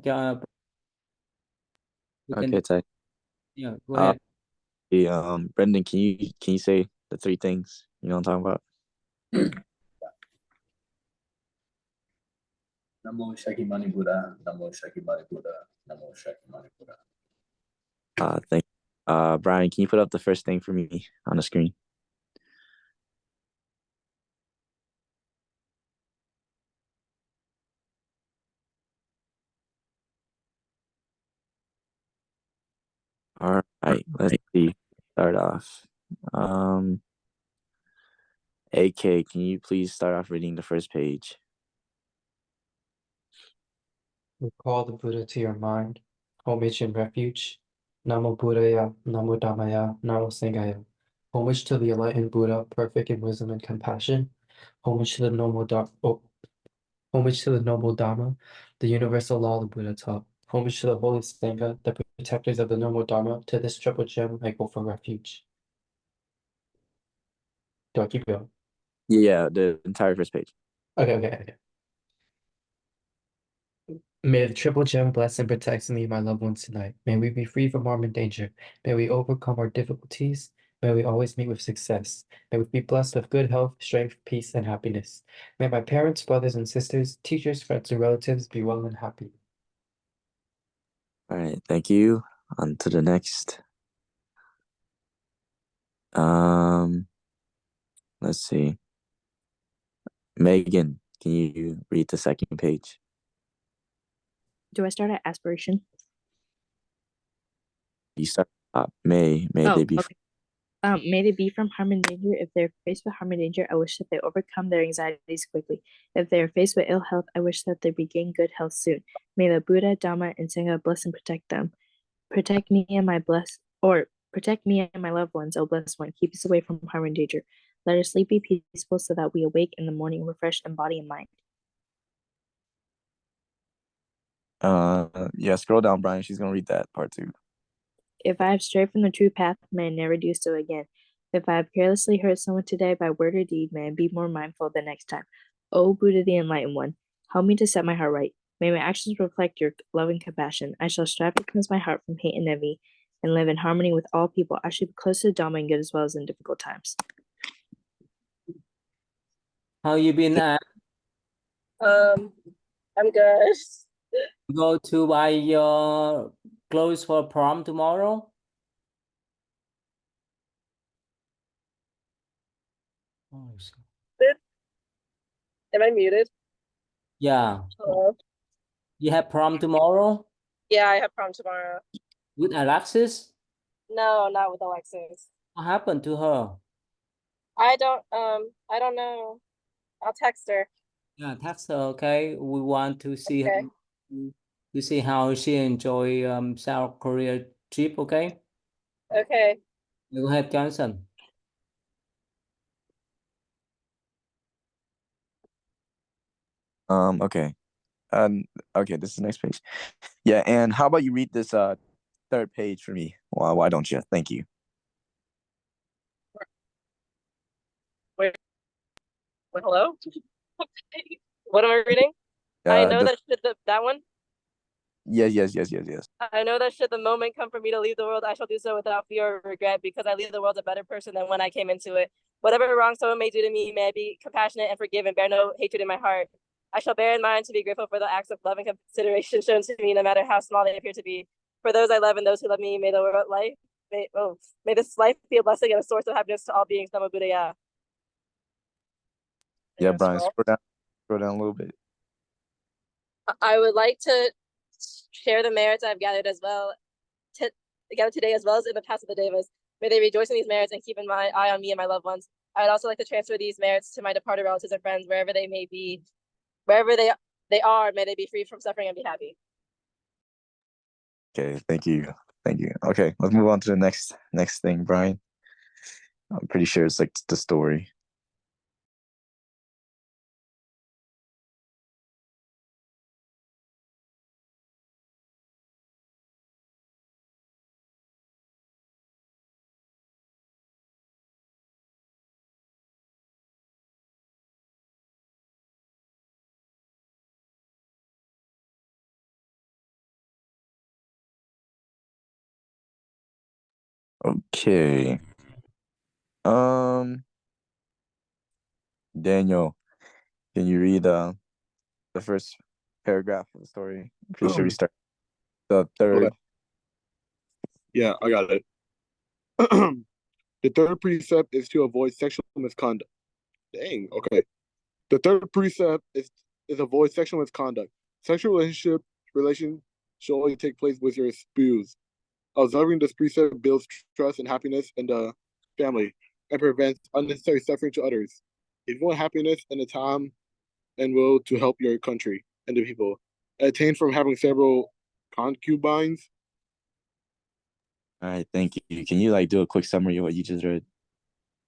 You Okay, can, Ty. yeah, go Uh, ahead. hey, Brendan, can you say the three things you know what I'm talking about? Namo Shakimani Buddha, Namo Shakimani Buddha, Namo Shakimani Buddha. Thank. Brian, can you put up the first thing for me on the screen? All right, let's see. Start off. Um, AK, can you please start off reading the first page? Recall the Buddha to your mind. Homage and refuge. Namo Buddhaya, Namo Dhammaya, Namo Sanghaya. Homage to the enlightened Buddha, perfect in wisdom and compassion. Homage to the homage to the noble Dharma, the universal law the Buddha taught. Homage to the holy Sangha, the protectors of the noble Dharma. To this triple gem, I go for refuge. Do I keep going? Yeah, the entire first page. Okay. May the triple gem bless and protect me, my loved ones tonight. May we be free from harm and danger. May we overcome our difficulties. May we always meet with success. May we be blessed with good health, strength, peace, and happiness. May my parents, brothers and sisters, teachers, friends, and relatives be well and happy. All right, thank you. On to the next. Um, let's see. Megan, can you read the second page? Do I start at aspiration? You start. May Oh, they be. okay. May they be from harm and danger. If they're faced with harm and danger, I wish that they overcome their anxieties quickly. If they are faced with ill health, I wish that they regain good health soon. May the Buddha, Dhamma, and Sangha bless and protect them. Protect me and my loved ones, O blessed one. Keep us away from harm and danger. Let our sleep be peaceful so that we awake in the morning refreshed in body and mind. Yeah, scroll down, Brian. She's gonna read that part too. If I have strayed from the true path, may I never do so again. If I have carelessly hurt someone today by word or deed, may I be more mindful the next time. O Buddha the Enlightened One, help me to set my heart right. May my actions reflect your love and compassion. I shall strive to cleanse my heart from hate and envy and live in harmony with all people. I should be close to the Dhamma and good as well as in difficult times. How you been? I'm good. Go to buy your clothes for prom tomorrow? Oh, Am I muted? yeah. Hello? You have prom tomorrow Yeah, I have prom tomorrow. with Alexis? No, not with Alexis. What happened to her? I don't know. I'll text her. Yeah, text her, okay? We want to see her, Okay. to see how she enjoy South Korea trip, okay? Okay. Go ahead, Johnson. Okay. Okay, this is the next page. Yeah, and how about you read this third page for me? Why don't you? Thank you. Wait, hello? What am I reading? I know that should that one? Yes. I know that should the moment come for me to leave the world, I shall do so without fear or regret, because I leave the world a better person than when I came into it. Whatever wrong someone may do to me, may I be compassionate and forgive and bear no hatred in my heart. I shall bear in mind to be grateful for the acts of love and consideration shown to me, no matter how small they appear to be. For those I love and those who love me, may the world life may this life be a blessing and a source of happiness to all beings. Namo Buddhaya. Yeah, Brian, scroll down a little bit. I would like to share the merits I've gathered as well, gathered today as well as in the past of the Devas. May they rejoice in these merits and keep in my eye on me and my loved ones. I'd also like to transfer these merits to my departed relatives and friends, wherever they may be, wherever they are. May they be free from suffering and be happy. Okay, thank you. Okay, let's move on to the next thing, Brian. I'm pretty sure it's like the story. Okay. Daniel, can you read the first paragraph of the story? I'm pretty sure we start the third. Yeah, I got it. The third precept is to avoid sexual misconduct. Dang, okay. The third precept is avoid sexual misconduct. Sexual relation should only take place with your spouse. Observing this precept builds trust and happiness in the family and prevents unnecessary suffering to others. If you want happiness and the time and will to help your country and the people, attain from having several concubines. All right, thank you. Can you like do a quick summary of what you just read?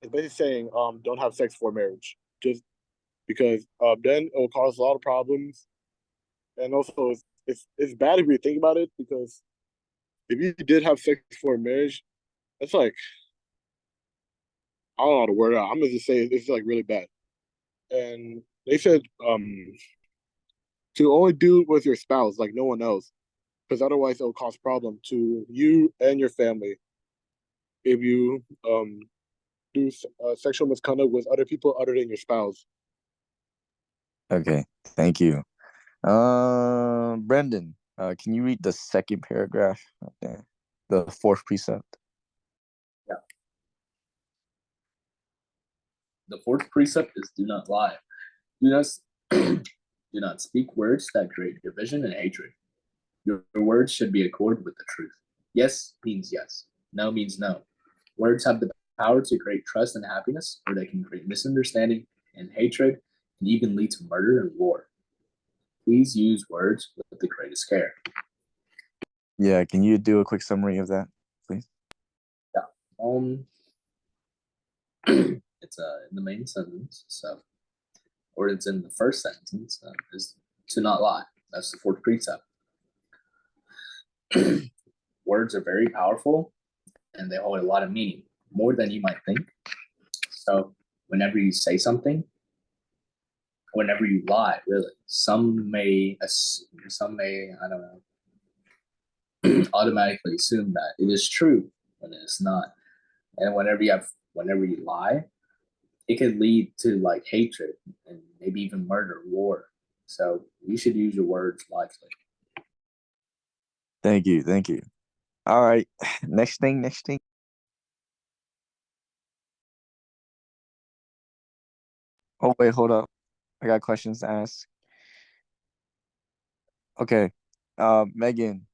It's basically saying don't have sex for marriage, just because then it will cause a lot of problems, and also it's bad if you think about it, because if you did have sex for marriage, it's like, I don't know how to word it out. I'm gonna just say it's like really bad. And they said to only do it with your spouse, like no one else, because otherwise it will cause problem to you and your family if you do sexual misconduct with other people other than your spouse. Okay, thank you. Brendan, can you read the second paragraph? Okay. The fourth precept. Yeah. The fourth precept is do not lie. Do not, do not speak words that create division and hatred. Your words should be accorded with the truth. Yes means yes. No means no. Words have the power to create trust and happiness, or they can create misunderstanding and hatred, and even lead to murder and war. Please use words with the greatest care. Yeah, can you do a quick summary of that, please? Yeah. It's in the main sentence, so, or it's in the first sentence, is to not lie. That's the fourth precept. Words are very powerful, and they hold a lot of meaning, more than you might think. So whenever you say something, whenever you lie, really, some may I don't know automatically assume that it is true when it's not. And whenever you lie, it could lead to like hatred and maybe even murder, war. So you should use your words wisely. Thank you. All right, next thing. Oh wait, hold up. I got questions to ask. Okay. Megan,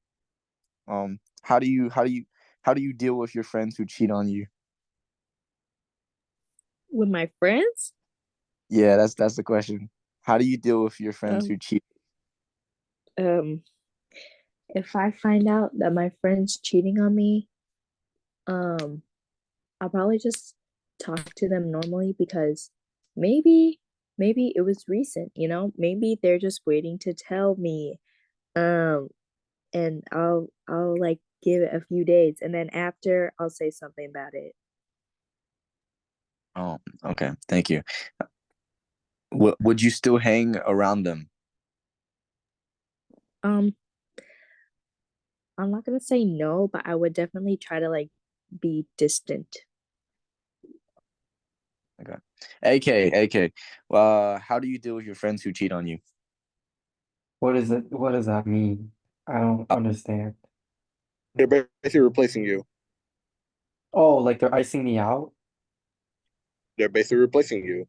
how do you deal with your friends who cheat on you? With my friends? Yeah, that's the question. How do you deal with your friends Um, who cheat? If I find out that my friend's cheating on me, I'll probably just talk to them normally, because maybe it was recent, maybe they're just waiting to tell me. And I'll like give it a few days, and then after I'll say something about it. Oh, okay. Thank you. Would you still hang around them? I'm not gonna say no, but I would definitely try to like be distant. Okay. AK. How do you deal with your friends who cheat on you? What is it? What does that mean? I don't understand. They're basically replacing you. Oh, like they're icing me out? They're basically replacing you.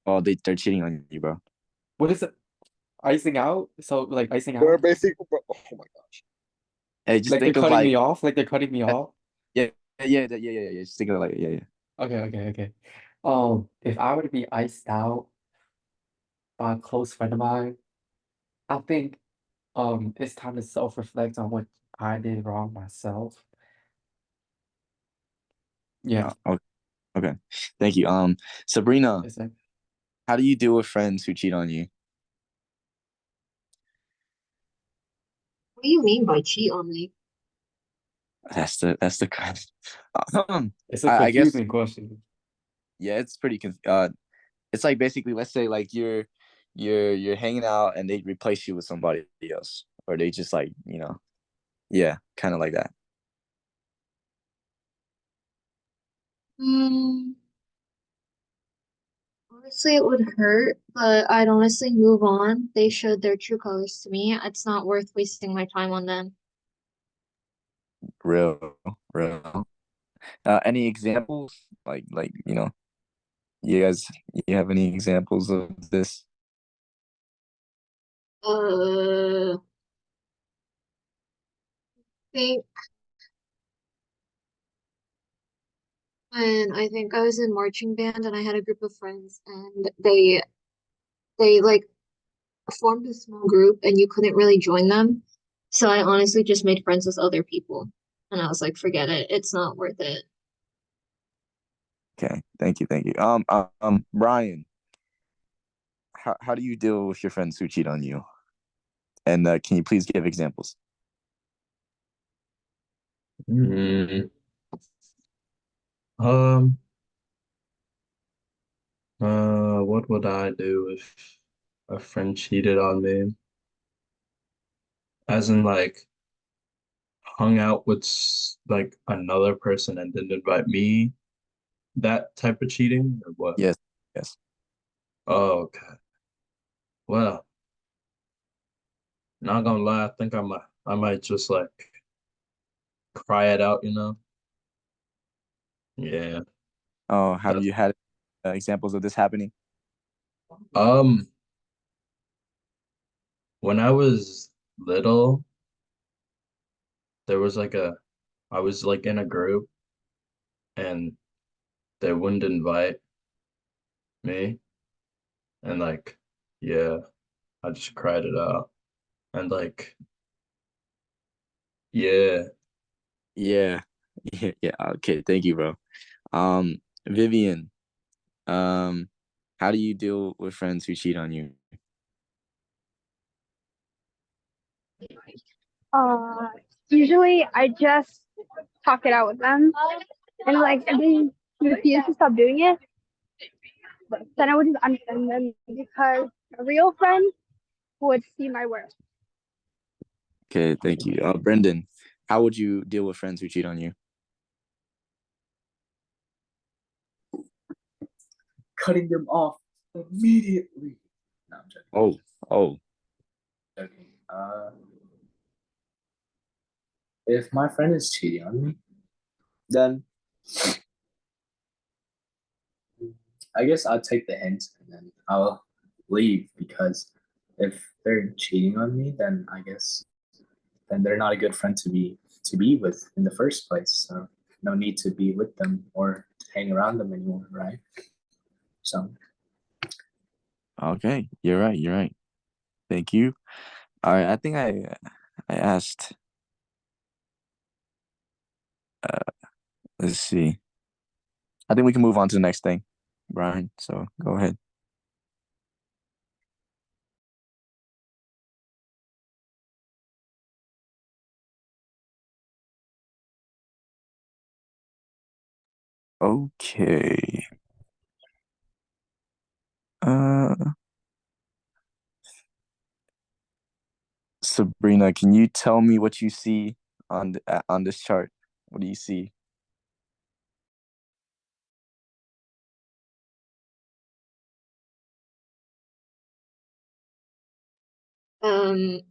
Oh, they're cheating on you, bro. What is it? Icing out? So like icing They're out? basically, oh my gosh. Hey, just Like they're think of cutting me like, off? Like they're cutting me off? yeah. Just think of like, yeah. Okay. If I were to be iced out by a close friend of mine, I think it's time to self-reflect on what I did wrong myself. Yeah. Okay. Thank you. Sabrina, It's like, how do you deal with friends who cheat on you? What do you mean by cheat on me? That's the question. it's a I guess, confusing question. yeah, it's pretty it's like basically, let's say like you're hanging out and they replace you with somebody else, or they just like, yeah, kind of like that. Mm, honestly, it would hurt, but I'd honestly move on. They showed their true colors to me. It's not worth wasting my time on them. Real. Any examples? You guys, you have any examples of this? I think when I think I was in marching band and I had a group of friends and they like formed a small group and you couldn't really join them. So I honestly just made friends with other people. And I was like, forget it. It's not worth it. Okay, thank you. Brian, how do you deal with your friends who cheat on you? And can you please give examples? Mm, um, what would I do if a friend cheated on me? As in, like, hung out with like another person and didn't invite me? That type of cheating or what? Yes. Oh, okay. Well, not gonna lie, I think I might just like cry it out, you know? Yeah. Oh, have you had examples of this happening? Um, when I was little, there was like I was like in a group and they wouldn't invite me. And like, yeah, I just cried it out. And like, yeah. Yeah. Yeah. Okay, thank you, bro. Vivian, how do you deal with friends who cheat on you? Uh, Usually I just talk it out with them, and like if they refuse to stop doing it, then I would just unfriend them because a real friend would see my worth. Okay, thank you. Brendan, how would you deal with friends who cheat on you? Cutting them off immediately. No, I'm joking. Oh. Joking. If my friend is cheating on me, then I guess I'll take the hint and then I'll leave, because if they're cheating on me, then I guess then they're not a good friend to be with in the first place. So no need to be with them or hang around them anymore, right? So Okay, you're right. Thank you. All right, I think I asked. Let's see. I think we can move on to the next thing, Brian. So go ahead. Okay. Sabrina, can you tell me what you see on this chart? What do you see? I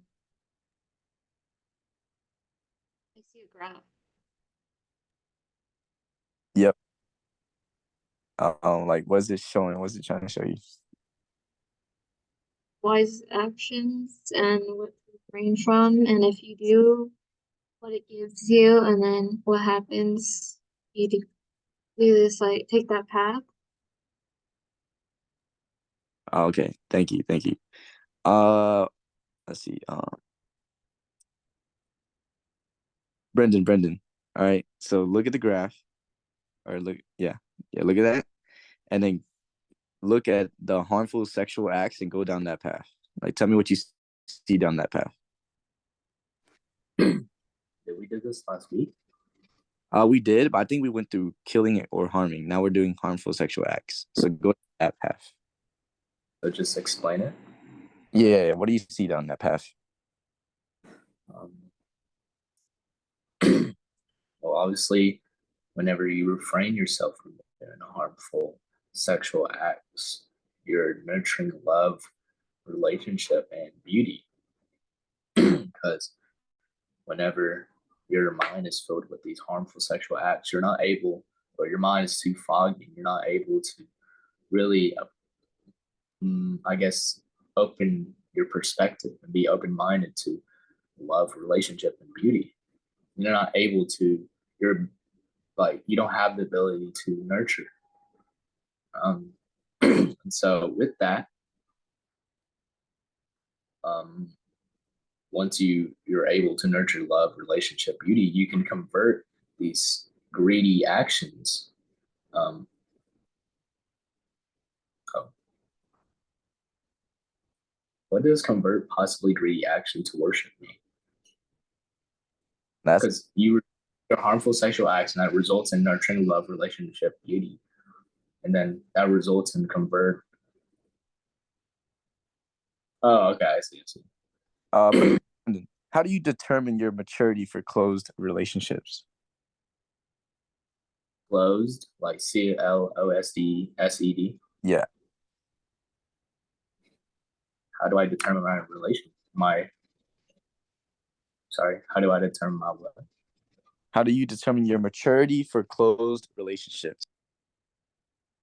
see a graph. Yep. Like, what's it showing? What's it trying to show you? Wise actions and what to refrain from, and if you do, what it gives you, and then what happens. You do this, like take that path. Okay, thank you. Uh, let's see. Brendan. All right. So look at the graph, or look at that, and then look at the harmful sexual acts and go down that path. Like, tell me what you see down that path. did we do this last week? We did, but I think we went through killing it or harming. Now we're doing harmful sexual acts. So go that path. So just explain it. Yeah. What do you see down that path? Well, obviously, whenever you refrain yourself from doing harmful sexual acts, you're nurturing love, relationship, and beauty. Because whenever your mind is filled with these harmful sexual acts, you're not able, or your mind is too foggy, you're not able to really, I guess, open your perspective and be open minded to love, relationship, and beauty. You're not able to, you're like, you don't have the ability to nurture. And so with that, once you're able to nurture love, relationship, beauty, you can convert these greedy actions. What does convert possibly greedy action to worship mean? Because you are harmful sexual acts, and that results in nurturing love, relationship, beauty, and then that results in convert. Oh, okay, I see. How do you determine your maturity for closed relationships? Closed, like CLOSED. Yeah. How do I determine my relation? How do I determine my what? How do you determine your maturity for closed relationships?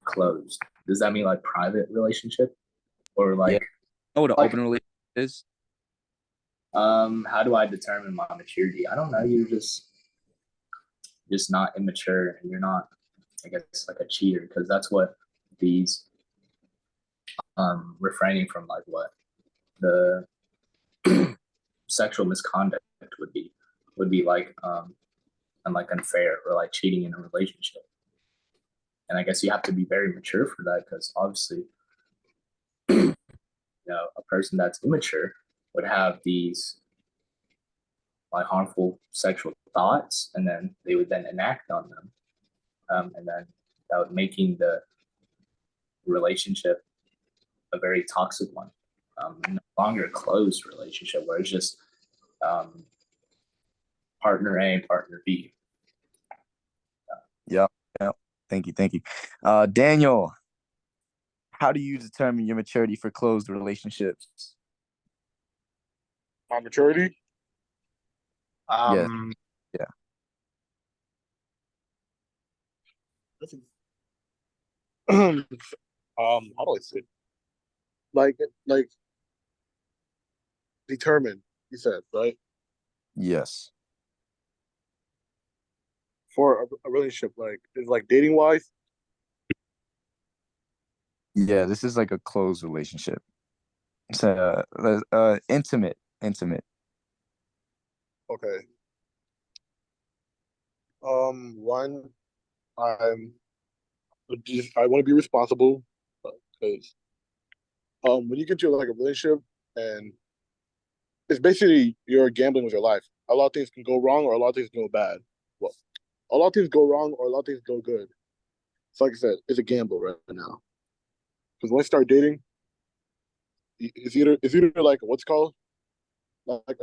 Closed. Does that mean like private relationship, or like? Yeah. Oh, what an open relationship is? How do I determine my maturity? I don't know. You're just not immature, and you're not, I guess, like a cheater, because that's what these refraining from like what the sexual misconduct would be like and like unfair, or like cheating in a relationship. And I guess you have to be very mature for that, because obviously a person that's immature would have these like harmful sexual thoughts, and then they would then enact on them, and then that would making the relationship a very toxic one, no longer a closed relationship where it's just partner A and partner B. Yeah. Thank you. Daniel, how do you determine your maturity for closed relationships? My maturity? Yeah. How do I say? Like determined, you said, right? Yes. For a relationship, like is like dating wise. Yeah, this is like a closed relationship. It's intimate. Okay. One, I want to be responsible, because when you get to like a relationship, and it's basically you're gambling with your life. A lot of things can go wrong, or a lot of things can go bad. Well, a lot of things go wrong, or a lot of things go good. So like I said, it's a gamble right now. Because when I start dating, it's either like what's called like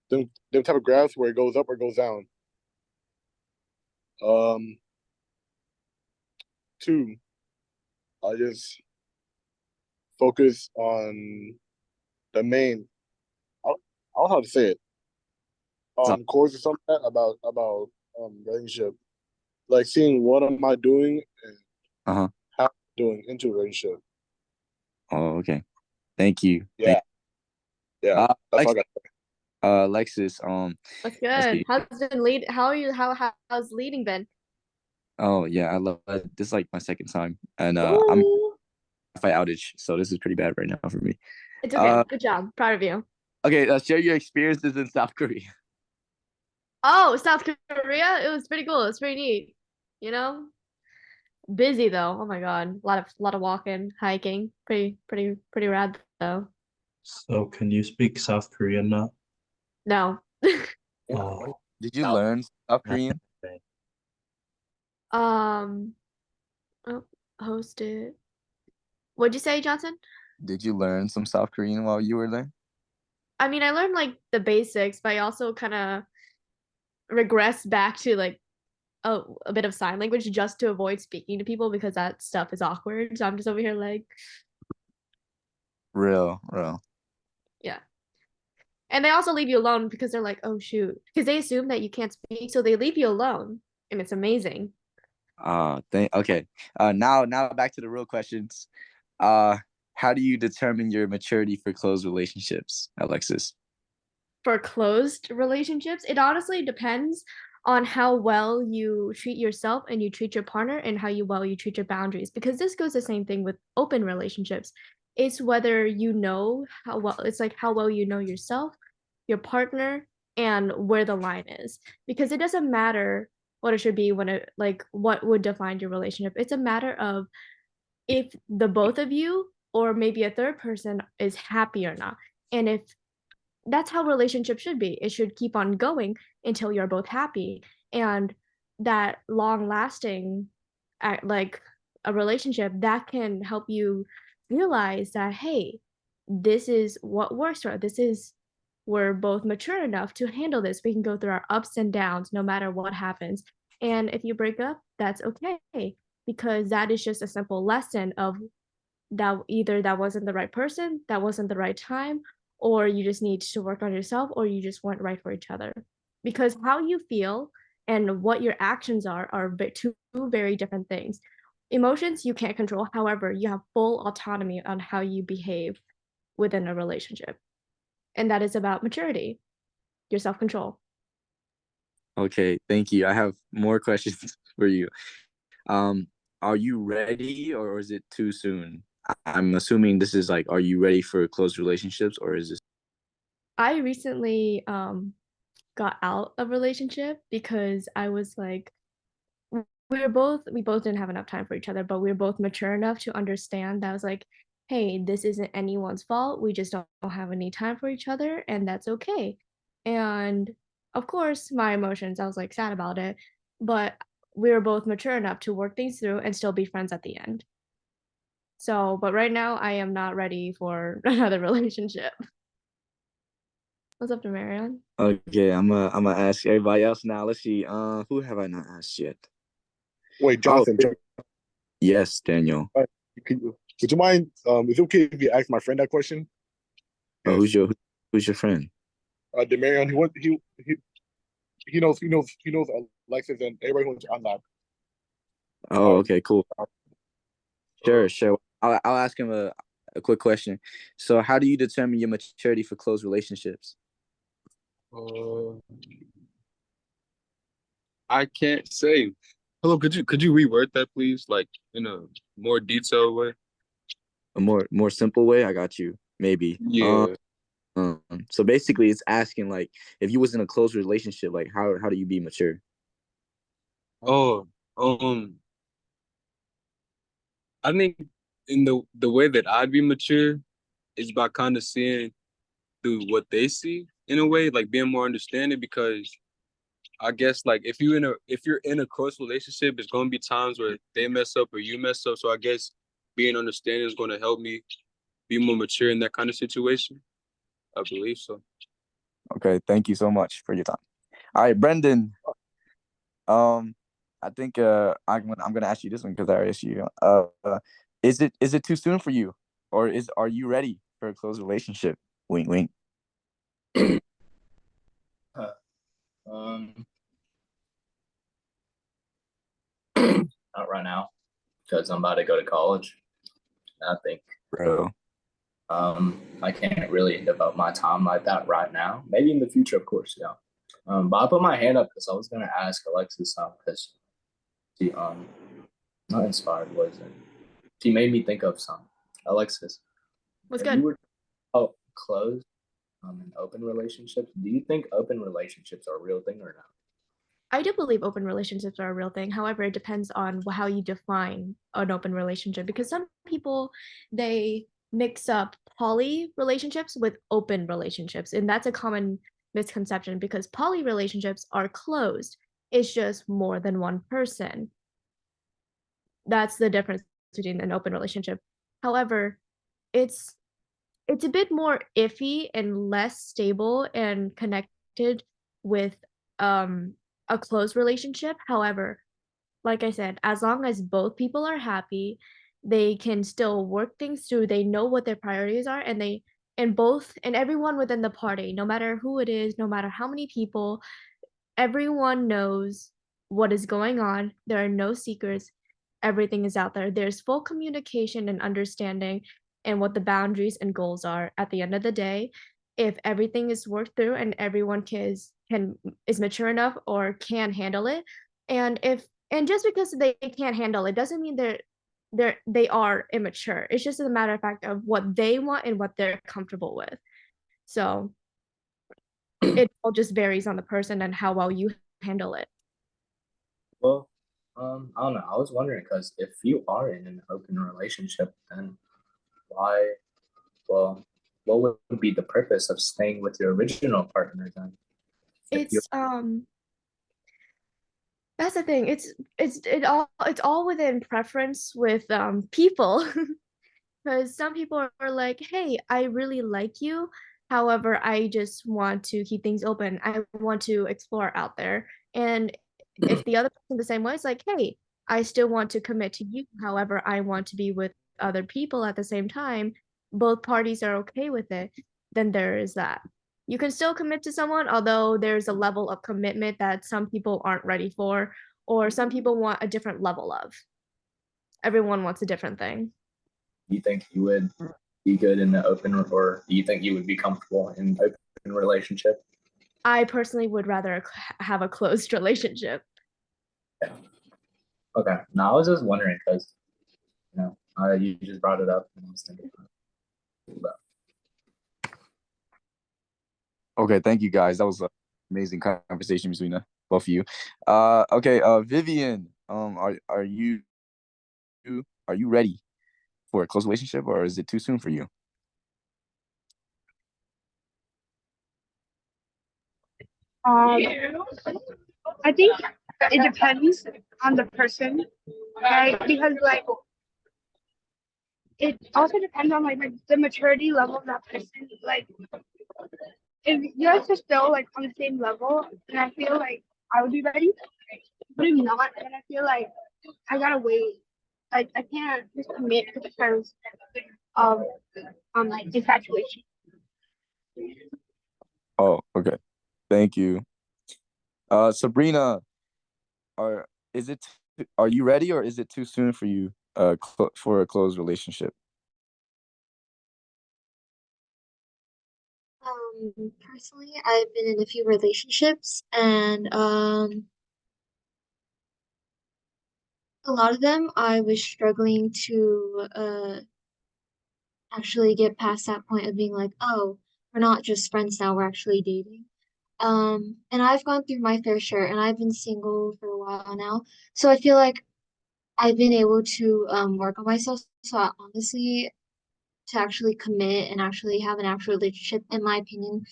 them type of graphs where it goes up or goes down. Two, I just focus on the main. I don't know how to say it. Course or something about relationship, like seeing what am I doing and how I'm doing into a relationship. Oh, okay. Thank you. Yeah. That's all I got. Alexis, That's good. How's leading been? Oh yeah, I love it. This is like my second time, and I'm Wi-Fi outage, so this is pretty bad right now for me. It's okay. Good job. Proud of you. Okay, share your experiences in South Korea. Oh, South Korea? It was pretty cool. It's pretty neat. You know? Busy though. Oh my God. A lot of walking, hiking. Pretty rad though. So can you speak South Korean now? No. Oh, Did you learn South Korean? Hosted. What'd you say, Johnson? Did you learn some South Korean while you were there? I mean, I learned like the basics, but I also kind of regressed back to like a bit of sign language just to avoid speaking to people because that stuff is awkward. So I'm just over here like, Real. yeah. And they also leave you alone because they're like, oh shoot, because they assume that you can't speak, so they leave you alone, and it's amazing. Okay. Now back to the real questions. How do you determine your maturity for close relationships, Alexis? For closed relationships, it honestly depends on how well you treat yourself and you treat your partner and how well you treat your boundaries, because this goes the same thing with open relationships. It's whether you know how well, it's like how well you know yourself, your partner, and where the line is, because it doesn't matter what it should be when it like what would define your relationship. It's a matter of if the both of you or maybe a third person is happy or not. And if that's how relationships should be, it should keep on going until you're both happy. And that long lasting like a relationship that can help you realize that, hey, this is what works for us. This is, we're both mature enough to handle this. We can go through our ups and downs no matter what happens. And if you break up, that's okay, because that is just a simple lesson of that either that wasn't the right person, that wasn't the right time, or you just need to work on yourself, or you just weren't right for each other. Because how you feel and what your actions are two very different things. Emotions you can't control. However, you have full autonomy on how you behave within a relationship. And that is about maturity, your self-control. Okay, thank you. I have more questions for you. Are you ready, or is it too soon? I'm assuming this is like, are you ready for close relationships, or is this? I recently got out of relationship because I was like, we both didn't have enough time for each other, but we were both mature enough to understand that I was like, hey, this isn't anyone's fault. We just don't have any time for each other, and that's okay. And of course, my emotions, I was like sad about it, but we were both mature enough to work things through and still be friends at the end. So, but right now I am not ready for another relationship. What's up to Marion? Okay, I'm gonna ask everybody else now. Let's see. Who have I not asked yet? Wait, Jonathan. Yes, Daniel. Would you mind? Is it okay if you ask my friend that question? Oh, who's your friend? Demarion. He knows Alexis and everybody who's on that. Oh, okay, cool. Sure. I'll ask him a quick question. So, how do you determine your maturity for close relationships? I can't say. Hello, could you reword that, please? Like in a more detailed way. A more simple way? I got you. Maybe. Yeah. So basically, it's asking like, if you was in a close relationship, like how do you be mature? Oh, I think in the way that I'd be mature is by kind of seeing through what they see in a way, like being more understanding, because I guess like if you're in a close relationship, it's gonna be times where they mess up or you mess up. So I guess being understanding is gonna help me be more mature in that kind of situation. I believe so. Okay, thank you so much for your time. All right, Brendan. I think I'm gonna ask you this one because I already asked you. Is it too soon for you, or are you ready for a close relationship? Wink, wink. Not right now, because I'm about to go to college. I think, Bro. I can't really devote my time like that right now. Maybe in the future, of course, yeah. But I put my hand up because I was gonna ask Alexis because she not inspired, was it? She made me think of some. Alexis, What's if good? you were closed in open relationships, do you think open relationships are a real thing or not? I do believe open relationships are a real thing. However, it depends on how you define an open relationship, because some people, they mix up poly relationships with open relationships, and that's a common misconception because poly relationships are closed. It's just more than one person. That's the difference between an open relationship. However, it's a bit more iffy and less stable and connected with a close relationship. However, like I said, as long as both people are happy, they can still work things through. They know what their priorities are, and everyone within the party, no matter who it is, no matter how many people, everyone knows what is going on. There are no secrets. Everything is out there. There's full communication and understanding and what the boundaries and goals are at the end of the day. If everything is worked through and everyone is mature enough or can handle it, and just because they can't handle it doesn't mean they are immature. It's just a matter of fact of what they want and what they're comfortable with. So it all just varies on the person and how well you handle it. Well, I don't know. I was wondering because if you are in an open relationship, then why? Well, what would be the purpose of staying with your original partner then? If you That's the thing. It's all within preference with people. Because some people are like, hey, I really like you. However, I just want to keep things open. I want to explore out there. And if the other person the same way, it's like, hey, I still want to commit to you. However, I want to be with other people at the same time. Both parties are okay with it. Then there is that. You can still commit to someone, although there's a level of commitment that some people aren't ready for, or some people want a different level of. Everyone wants a different thing. you think you would be good in the open, or do you think you would be comfortable in open relationship? I personally would rather have a closed relationship. Yeah. Okay. Now I was just wondering because you just brought it up, and I was thinking about. Okay, thank you guys. That was an amazing conversation between both of you. Okay, Vivian, are you ready for a close relationship, or is it too soon for you? I think it depends on the person, right? Because like it also depends on like the maturity level of that person. Like if you guys are still like on the same level, and I feel like I would be ready. But if not, then I feel like I gotta wait. Like I can't just commit to the terms of like infatuation. Oh, okay. Thank you. Sabrina, are you ready, or is it too soon for you for a close relationship? Personally, I've been in a few relationships, and a lot of them I was struggling to actually get past that point of being like, oh, we're not just friends now, we're actually dating. And I've gone through my fair share, and I've been single for a while now. So I feel like I've been able to work on myself. So honestly, to actually commit and actually have an actual relationship, in my opinion,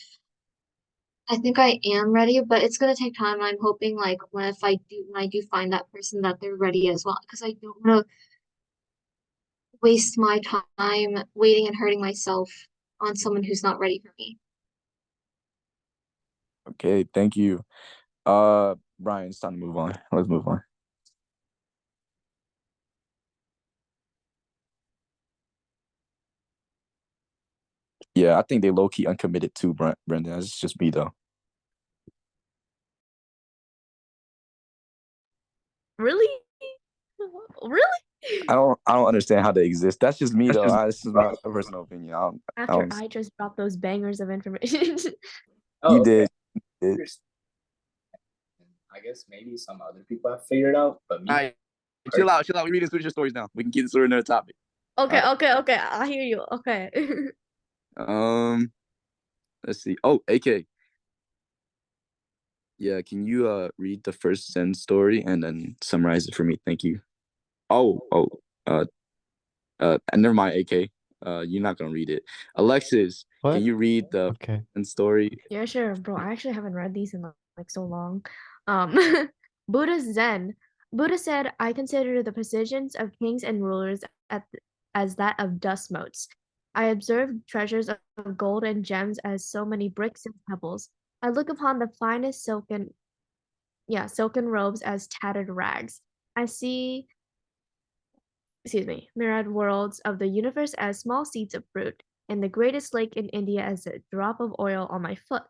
I think I am ready, but it's gonna take time. I'm hoping like when I do find that person that they're ready as well, because I don't want to waste my time waiting and hurting myself on someone who's not ready for me. Okay, thank you. Brian, it's time to move on. Let's move on. Yeah, I think they low key uncommitted too, Brendan. That's just me though. Really? Really? I don't understand how they exist. That's just me though. This is my personal opinion. After I just dropped those bangers of information. You did. I guess maybe some other people have figured out, but me. All right, chill out. We're reading Switcher stories now. We can keep this to another topic. Okay, okay. I hear you. Okay. Let's see. Oh, AK. Yeah, can you read the first Zen story and then summarize it for me? Thank you. Never mind, AK. You're not gonna read it. Alexis, What? can you read the Zen story? Yeah, sure, bro. I actually haven't read these in like so long. Buddhist Zen. Buddha said, I consider the positions of kings and rulers as that of dust motes. I observe treasures of gold and gems as so many bricks and pebbles. I look upon the finest silk and Yeah, silken robes as tattered rags. I see, myriad worlds of the universe as small seeds of fruit, and the greatest lake in India as a drop of oil on my foot.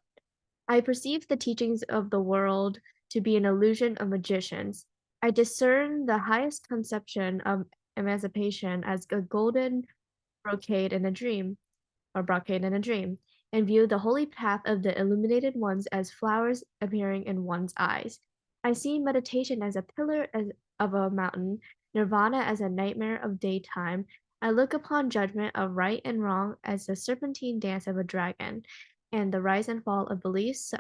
I perceive the teachings of the world to be an illusion of magicians. I discern the highest conception of emancipation as a golden brocade in a dream, and view the holy path of the illuminated ones as flowers appearing in one's eyes. I see meditation as a pillar of a mountain, nirvana as a nightmare of daytime. I look upon judgment of right and wrong as the serpentine dance of a dragon, and the rise and fall of beliefs,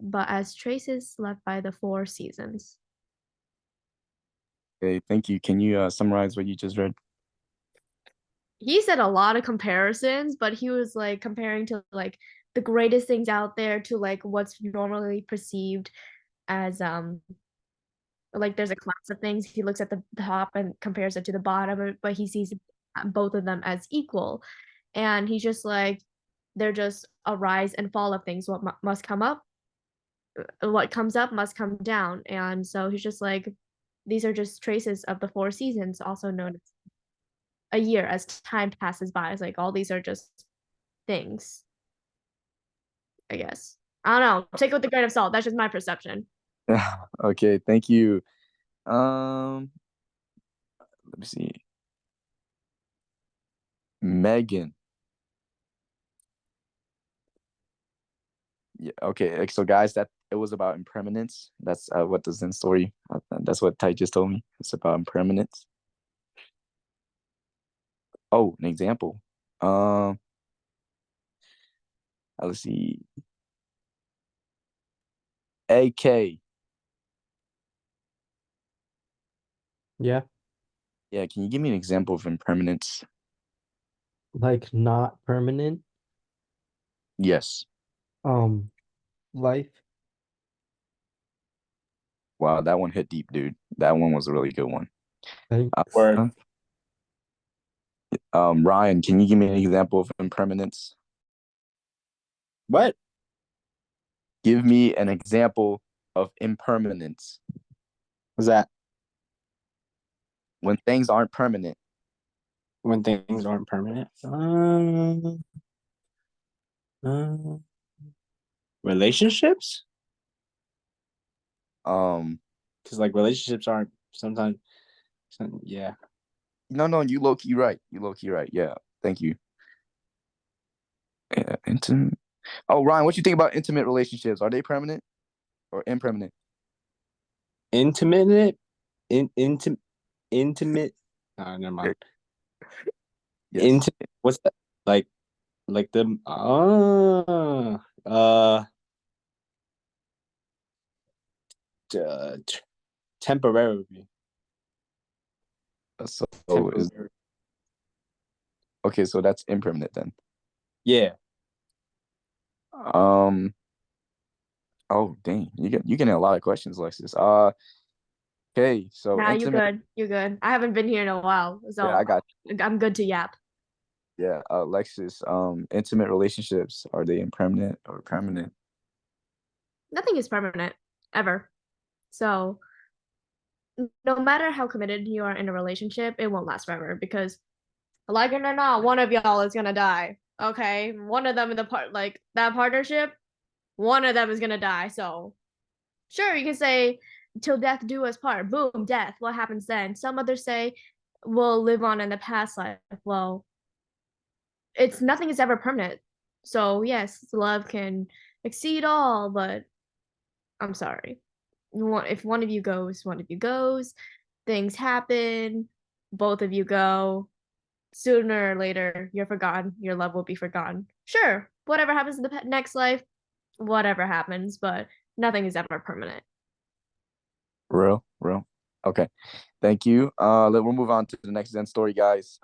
but as traces left by the four seasons. Okay, thank you. Can you summarize what you just read? He said a lot of comparisons, but he was like comparing to like the greatest things out there to like what's normally perceived as like there's a class of things. He looks at the top and compares it to the bottom, but he sees both of them as equal. And he's just like, they're just a rise and fall of things. What must come up, what comes up must come down. And so he's just like, these are just traces of the four seasons, also known as a year as time passes by. It's like all these are just things, I guess. I don't know. Take it with a grain of salt. That's just my perception. Okay, thank you. Let me see. Megan. Yeah, okay. So guys, that it was about impermanence. That's what the Zen story. That's what Ty just told me. It's about impermanence. Oh, an example. Let's see. AK. Yeah, Yeah, can you give me an example of impermanence? like not permanent. Yes. Life. Wow, that one hit deep, dude. That one was a really good one. Thanks. Word. Ryan, can you give me an example of impermanence? What? Give me an example of impermanence. Was that When things aren't permanent. when things aren't permanent? Relationships? Because like relationships aren't sometimes. Yeah. No, you low key right. You low key right. Yeah, thank you. Yeah, intimate. Oh, Ryan, what you think about intimate relationships? Are they permanent or impermanent? Intimate. Intimate. Oh, never mind. Yes. Intimate. What's that? Like the temporarily. So Temporary. okay, so that's impermanent then. Yeah. Oh dang, you getting a lot of questions, Alexis. Okay, so Nah, you intimate. good. You good. I haven't been here in a while, so Yeah, I got I'm good to yap. yeah, Alexis. Intimate relationships, are they impermanent or permanent? Nothing is permanent ever. So no matter how committed you are in a relationship, it won't last forever because, like it or not, one of y'all is gonna die. Okay, one of them in the like that partnership, one of them is gonna die. So sure, you can say till death do us part. Boom, death. What happens then? Some others say we'll live on in the past life. Well, it's nothing is ever permanent. So yes, love can exceed all, but I'm sorry. If one of you goes, one of you goes. Things happen. Both of you go. Sooner or later, you're forgotten. Your love will be forgotten. Sure, whatever happens in the next life, whatever happens, but nothing is ever permanent. Real. Okay, thank you. We'll move on to the next Zen story, guys.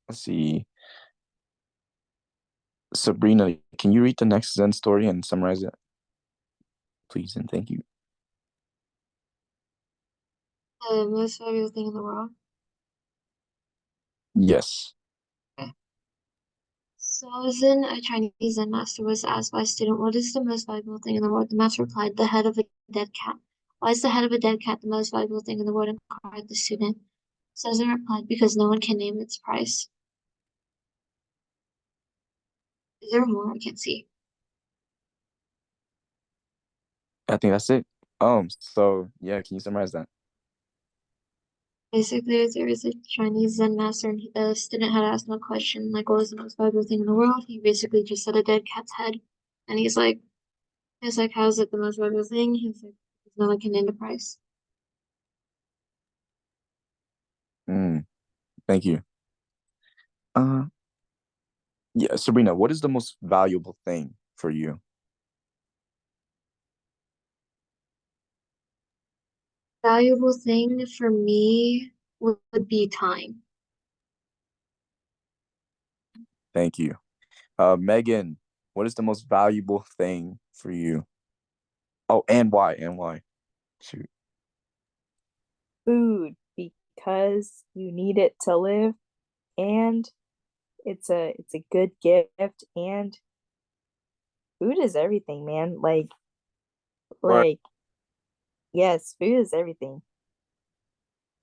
Let's see. Sabrina, can you read the next Zen story and summarize it, please, and thank you. The most fabulous thing in the world. Yes. So I was in a Chinese Zen master was asked by a student, what is the most valuable thing in the world? The master replied, the head of a dead cat. Why is the head of a dead cat the most valuable thing in the world? Inquired the student. So Zen replied, because no one can name its price. Is there more? I can't see. I think that's it. So yeah, can you summarize that? Basically, there was a Chinese Zen master, and the student had asked him a question, like, what was the most valuable thing in the world? He basically just said a dead cat's head. And he's like, how is it the most valuable thing? He's like, no one can name the price. Thank you. Yeah, Sabrina, what is the most valuable thing for you? Valuable thing for me would be time. Thank you. Megan, what is the most valuable thing for you? Oh, and why? And why? Shoot. Food, because you need it to live, and it's a good gift, and food is everything, man. Right. Yes, food is everything.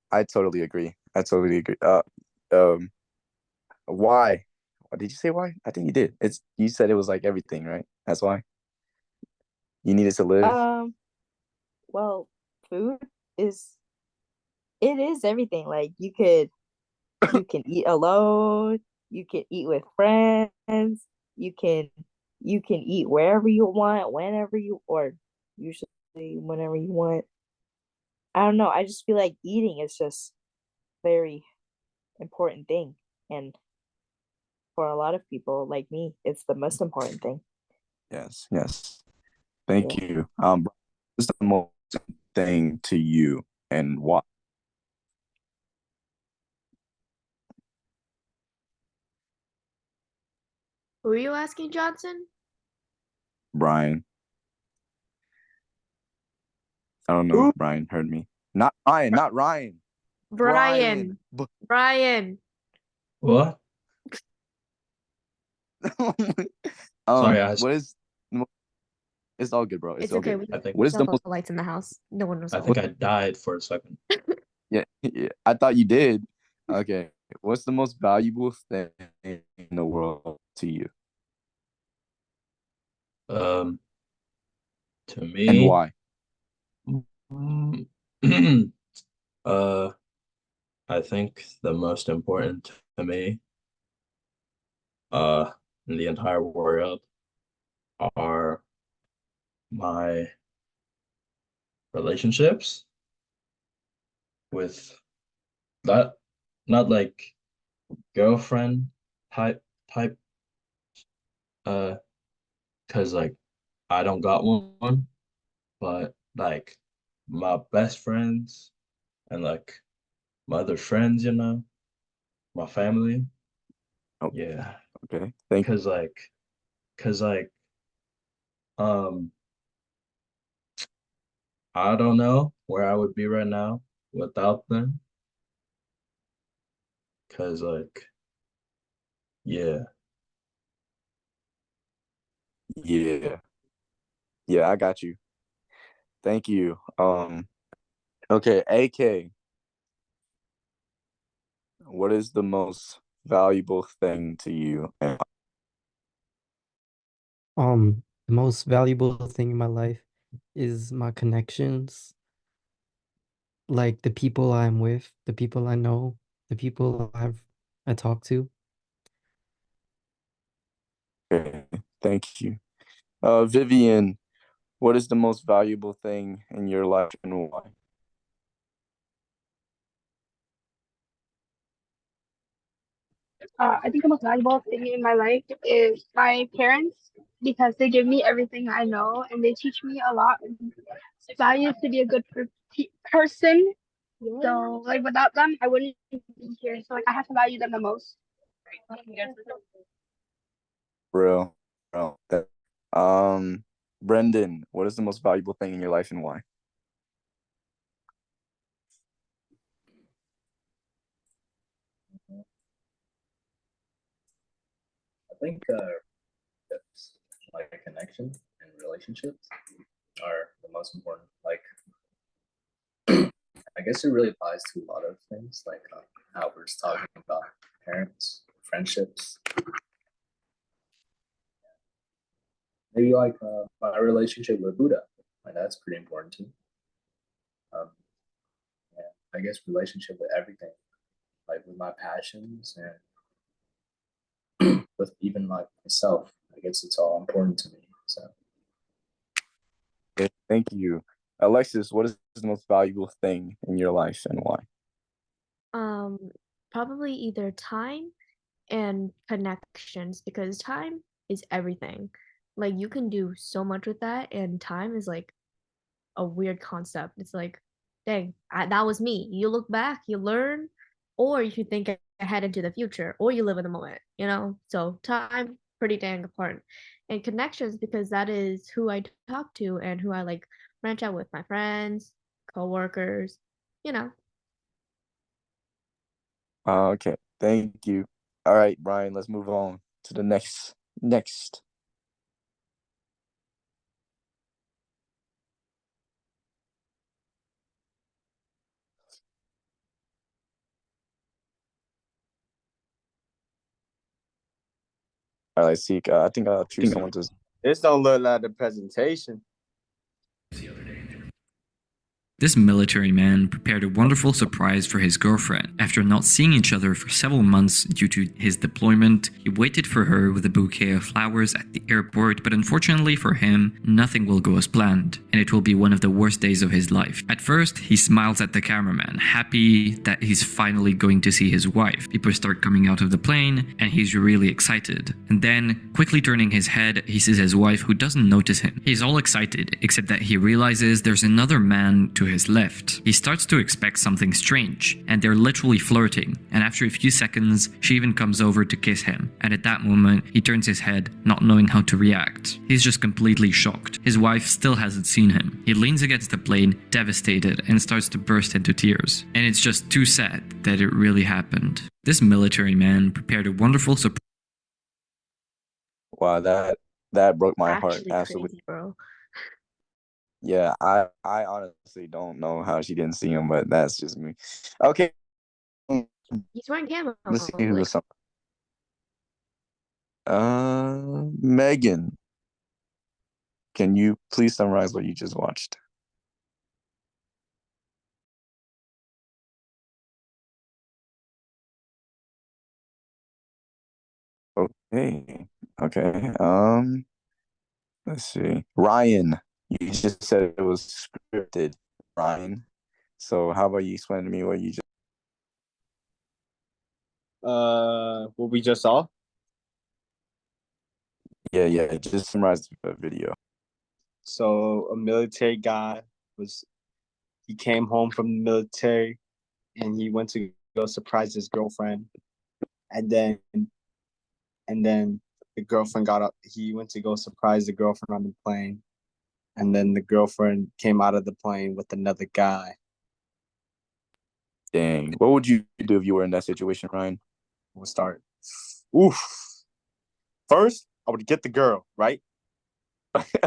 I totally agree. Why? Did you say why? I think you did. You said it was like everything, right? That's why you needed to live. Well, food is it is everything. Like you can eat alone, you can eat with friends, you can eat wherever you want, whenever you or usually whenever you want. I don't know. I just feel like eating is just very important thing. And for a lot of people like me, it's the most important thing. Yes, yes. Thank Yeah. you. What is the most thing to you and why? Who are you asking, Johnson? Brian. I don't know if Brian heard me. Not Ryan, not Ryan. Brian. Brian. What? Sorry, What is it's all good, bro. It's all okay. good. I think What is the most lights in the house. No one knows. I think I died for a second. yeah, I thought you did. Okay. What's the most valuable thing in the world to you? To And me, why? I think the most important to me, in the entire world are my relationships with that, not like girlfriend type, because like I don't got one, but like my best friends and like my other friends, my family. Oh, Yeah, okay. Thank you. cause like um I don't know where I would be right now without them. Cause like yeah, Yeah. Yeah, I got you. Thank you. Okay, AK, what is the most valuable thing to you? And The most valuable thing in my life is my connections, like the people I'm with, the people I know, the people I talk to. okay, thank you. Vivian, what is the most valuable thing in your life and why? I think the most valuable thing in my life is my parents because they give me everything I know and they teach me a lot of values to be a good person. So like without them, I wouldn't be here. So like I have to value them the most. Real. Real. Brendan, what is the most valuable thing in your life and why? think like connection and relationships are the most important. Like, I guess it really applies to a lot of things, like how we're just talking about parents, friendships. Maybe like my relationship with Buddha. Like that's pretty important too. Yeah, I guess relationship with everything, like with my passions and with even like myself. I guess it's all important to me. So Okay, thank you. Alexis, what is the most valuable thing in your life and why? Probably either time and connections, because time is everything. Like you can do so much with that, and time is like a weird concept. It's like, dang, that was me. You look back, you learn, or you can think ahead into the future, or you live in the moment, you know? So time, pretty dang important. And connections, because that is who I talk to and who I like branch out with, my friends, coworkers, you know. Okay, thank you. All right, Brian, let's move on to the next. All right, Seek. I think I'll choose someone to. This don't look like the presentation. This military man prepared a wonderful surprise for his girlfriend. After not seeing each other for several months due to his deployment, he waited for her with a bouquet of flowers at the airport, but unfortunately for him, nothing will go as planned, and it will be one of the worst days of his life. At first, he smiles at the cameraman, happy that he's finally going to see his wife. People start coming out of the plane, and he's really excited. And then, quickly turning his head, he sees his wife who doesn't notice him. He's all excited, except that he realizes there's another man to his left. He starts to expect something strange, and they're literally flirting, and after a few seconds, she even comes over to kiss him, and at that moment, he turns his head, not knowing how to react. He's just completely shocked. His wife still hasn't seen him. He leans against the plane, devastated, and starts to burst into tears. And it's just too sad that it really happened. This military man prepared a wonderful surprise. Wow, that broke my heart. Actually Absolutely. crazy, bro. Yeah, I honestly don't know how she didn't see him, but that's just me. Okay, He's wearing camo. let's see who was some. Megan, can you please summarize what you just watched? Okay. Let's see. Ryan, you just said it was scripted, Ryan. So how about you explain to me what you just What we just saw? Yeah, just summarize the video. So a military guy he came home from the military and he went to go surprise his girlfriend. And then the girlfriend got up. He went to go surprise the girlfriend on the plane. And then the girlfriend came out of the plane with another guy. Dang. What would you do if you were in that situation, Ryan? We'll start. Oof. First, I would get the girl, right?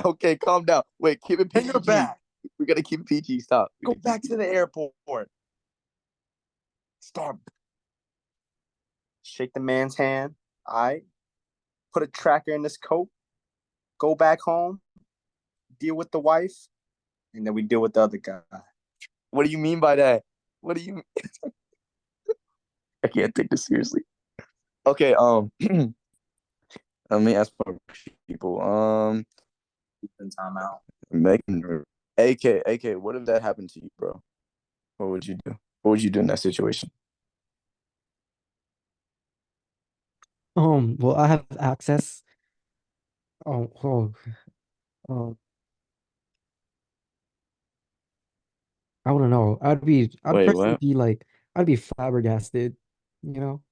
Okay, calm down. Wait, keep it PG. Take her back. We gotta keep it PG. Stop. Go back to the airport. Start. Shake the man's hand. All right. Put a tracker in this coat. Go back home. Deal with the wife. And then we deal with the other guy. What do you mean by that? What do you I can't take this seriously. Okay, let me ask for people. time out. Megan, AK, what if that happened to you, bro? What would you do? What would you do in that situation? Well, I have access. Oh, oh, I don't know. I'd Wait, personally what? be like, I'd be flabbergasted, you know?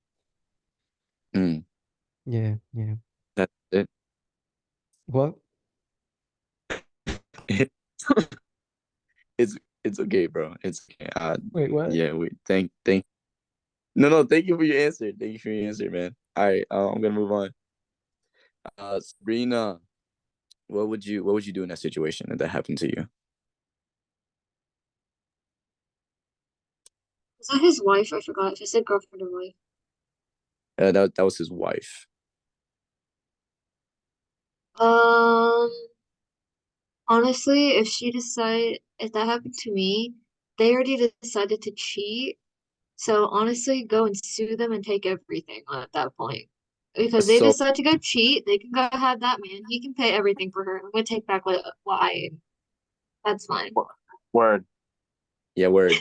Mm, Yeah. that's it. What? It's okay, bro. It's okay. Wait, what? Yeah, thank. No, thank you for your answer. Thank you for your answer, man. All right, I'm gonna move on. Sabrina, what would you do in that situation if that happened to you? Is that his wife? I forgot if I said girlfriend or wife. That was his wife. Um, honestly, if that happened to me, they already decided to cheat. So honestly, go and sue them and take everything at that point. Because they So decide to go cheat, they can go have that man. He can pay everything for her. I'm gonna take back what I. That's fine. Word. yeah, word.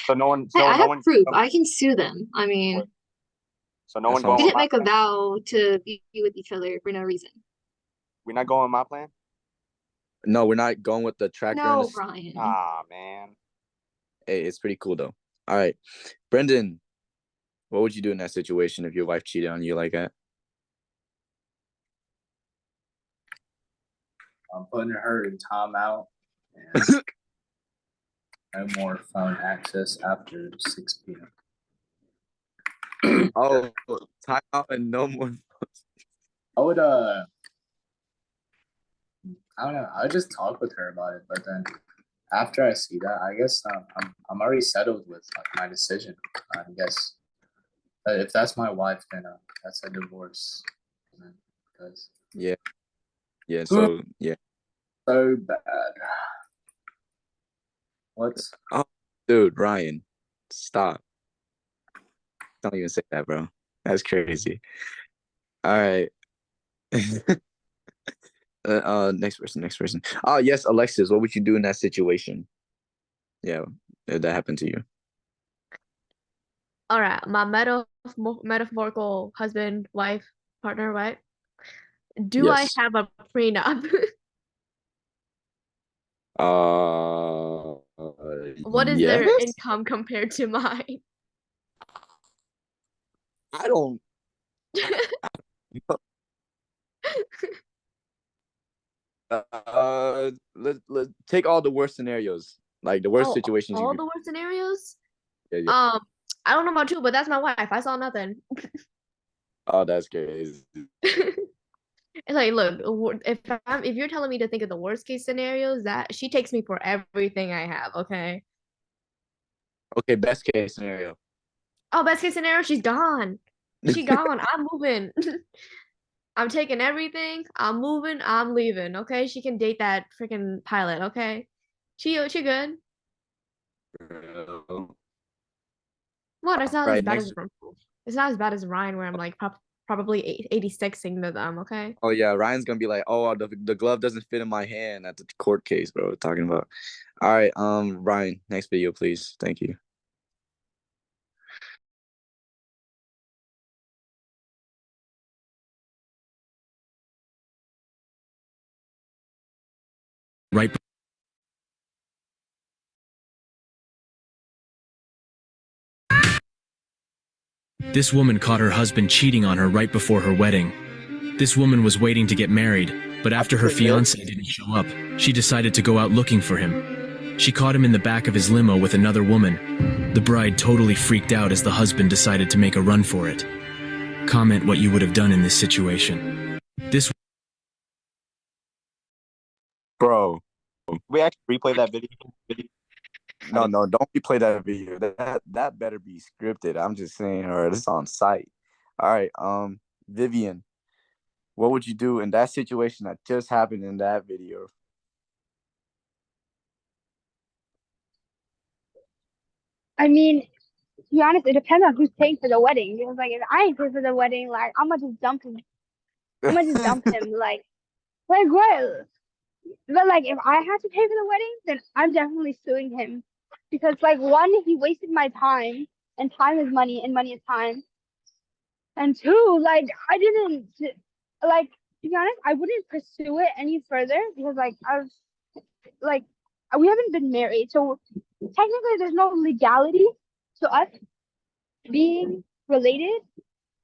So no one. Hey, So I no have one. proof. I can sue them. I mean, Word. So no That's one what I'm we going. didn't make a vow to be with each other for no reason. We're not going with my plan. No, we're not going with the tracker and No, the. Brian. Ah, man. Hey, it's pretty cool though. All right, Brendan, what would you do in that situation if your wife cheated on you like that? I'm putting her in timeout and no more phone access after 6 p.m. Oh, time out and no more. I would I don't know. I would just talk with her about it, but then after I see that, I guess I'm already settled with like, my decision. I guess if that's my wife, then that's a divorce. Because Yeah. So yeah. so bad. What's Oh, dude, Ryan, stop! Don't even say that, bro. That's crazy. All right. Next person. Oh, yes, Alexis, what would you do in that situation? Yeah, if that happened to you. All right, my metaphorical husband, wife, partner, right? Do I Yes. have a prenup? What is their Yes. income compared to mine? I don't. Let take all the worst scenarios, like the worst Oh, situations you all could. the worst scenarios? Yeah. I don't know about you, but that's my wife. I saw nothing. Oh, that's crazy. It's like, look, if you're telling me to think of the worst case scenarios, that she takes me for everything I have, okay? Okay, best case scenario. Oh, best case scenario, she's gone. She gone. I'm moving. I'm taking everything. I'm moving. I'm leaving. Okay, she can date that freaking pilot. Okay, she good. What? It's not as Right, bad next. as it's not as bad as Ryan, where I'm like probably 86ing to them. Okay. Oh yeah, Ryan's gonna be like, oh, the glove doesn't fit in my hand at the court case, bro. We're talking about. All right, Ryan, next video, please. Thank you. Right. This woman caught her husband cheating on her right before her wedding. This woman was waiting to get married, but after her fiance didn't show up, she decided to go out looking for him. She caught him in the back of his limo with another woman. The bride totally freaked out as the husband decided to make a run for it. Comment what you would have done in this situation. This Bro, We actually replay that video. no, don't replay that video. That better be scripted. I'm just saying, or it's on site. All right, Vivian, what would you do in that situation that just happened in that video? I mean, to be honest, it depends on who's paying for the wedding. Because like if I ain't paying for the wedding, like I'm gonna just dump him. I'm gonna just dump him. Like what? But like if I had to pay for the wedding, then I'm definitely suing him. Because like one, he wasted my time, and time is money, and money is time. And two, like I didn't like to be honest, I wouldn't pursue it any further because like like we haven't been married, so technically there's no legality to us being related.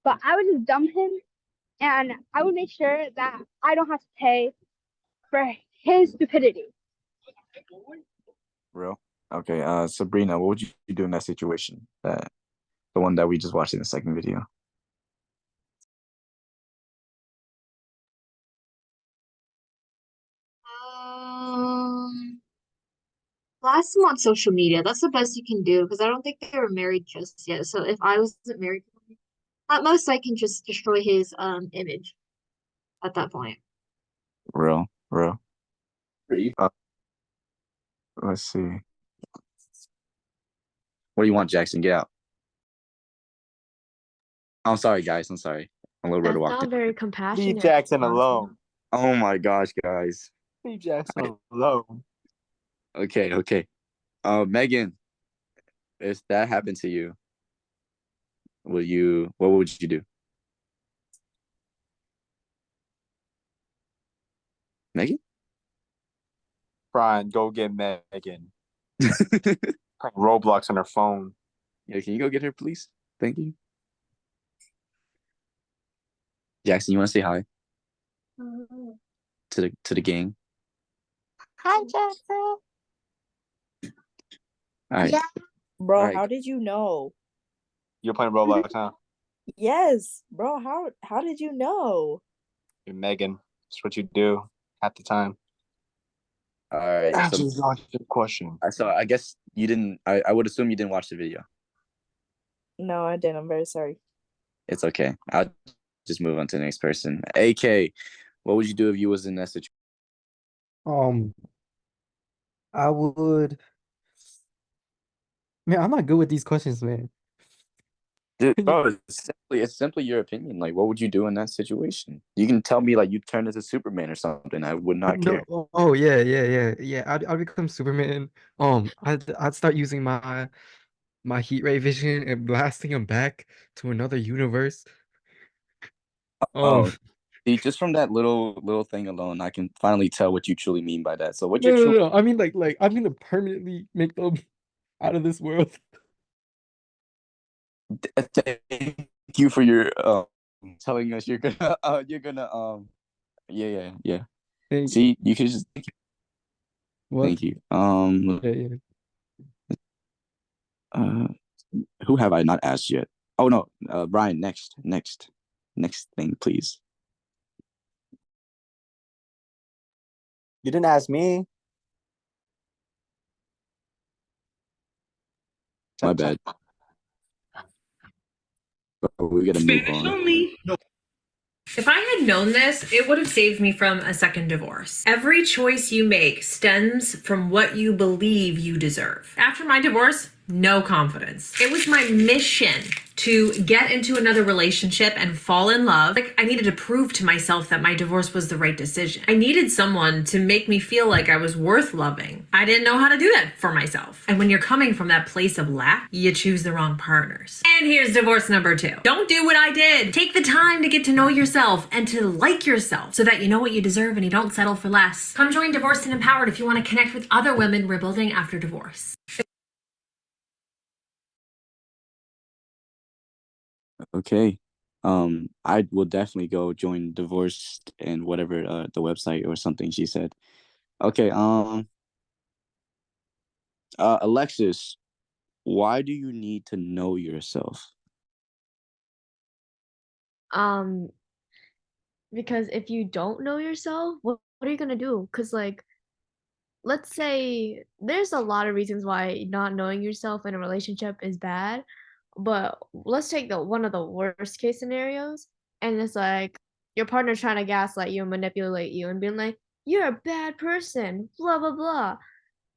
But I would just dump him, and I would make sure that I don't have to pay for his stupidity. Real? Okay, Sabrina, what would you do in that situation? The one that we just watched in the second video. blast them on social media. That's the best you can do because I don't think they were married just yet. So if I wasn't married, at most I can just destroy his image at that point. Real. Pretty. Let's see. What do you want, Jackson? Get out. I'm sorry, guys. I'm sorry. A little brother That's walked not in. very compassionate. Leave Jackson honestly. alone. Oh my gosh, guys. Leave Jackson alone. Okay. Megan, if that happened to you, what would you do? Megan? Brian, go get Megan. Playing Roblox on her phone. Yeah, can you go get her, please? Thank you. Jackson, you want to say hi to the gang? Hi, Jackson. All right. Yeah. Bro, All right. how did you know? You're playing Roblox, huh? Yes, bro, how did you know? You're Megan. That's what you do at the time. All right. Answer the question. So I guess you didn't. I would assume you didn't watch the video. No, I didn't. I'm very sorry. It's okay. I'll just move on to the next person. AK, what would you do if you was in that situation? I would. Man, I'm not good with these questions, man. Dude, bro, it's simply your opinion. Like, what would you do in that situation? You can tell me like you turned into Superman or something. I would not care. No, oh yeah. I'd become Superman. I'd start using my heat ray vision and blasting him back to another universe. Oh, see, just from that little thing alone, I can finally tell what you truly mean by that. So what No, you're truly I mean like I'm gonna permanently make them out of this world. thank you for your telling us you're gonna yeah. Thank See, you could just What? thank you. Yeah. Who have I not asked yet? Oh no, Brian, next thing, please. You didn't ask me. My bad. But we gotta move on. If I had known this, it would have saved me from a second divorce. Every choice you make stems from what you believe you deserve. After my divorce, no confidence. It was my mission to get into another relationship and fall in love. Like, I needed to prove to myself that my divorce was the right decision. I needed someone to make me feel like I was worth loving. I didn't know how to do that for myself. And when you're coming from that place of lack, you choose the wrong partners. And here's divorce number 2. Don't do what I did. Take the time to get to know yourself and to like yourself so that you know what you deserve and you don't settle for less. Come join Divorced and Empowered if you want to connect with other women rebuilding after divorce. Okay. I will definitely go join Divorced and whatever the website or something she said. Okay, Alexis, why do you need to know yourself? Because if you don't know yourself, what are you gonna do? Because like, let's say there's a lot of reasons why not knowing yourself in a relationship is bad, but let's take the one of the worst case scenarios, and it's like your partner's trying to gaslight you and manipulate you and being like, you're a bad person, blah blah blah.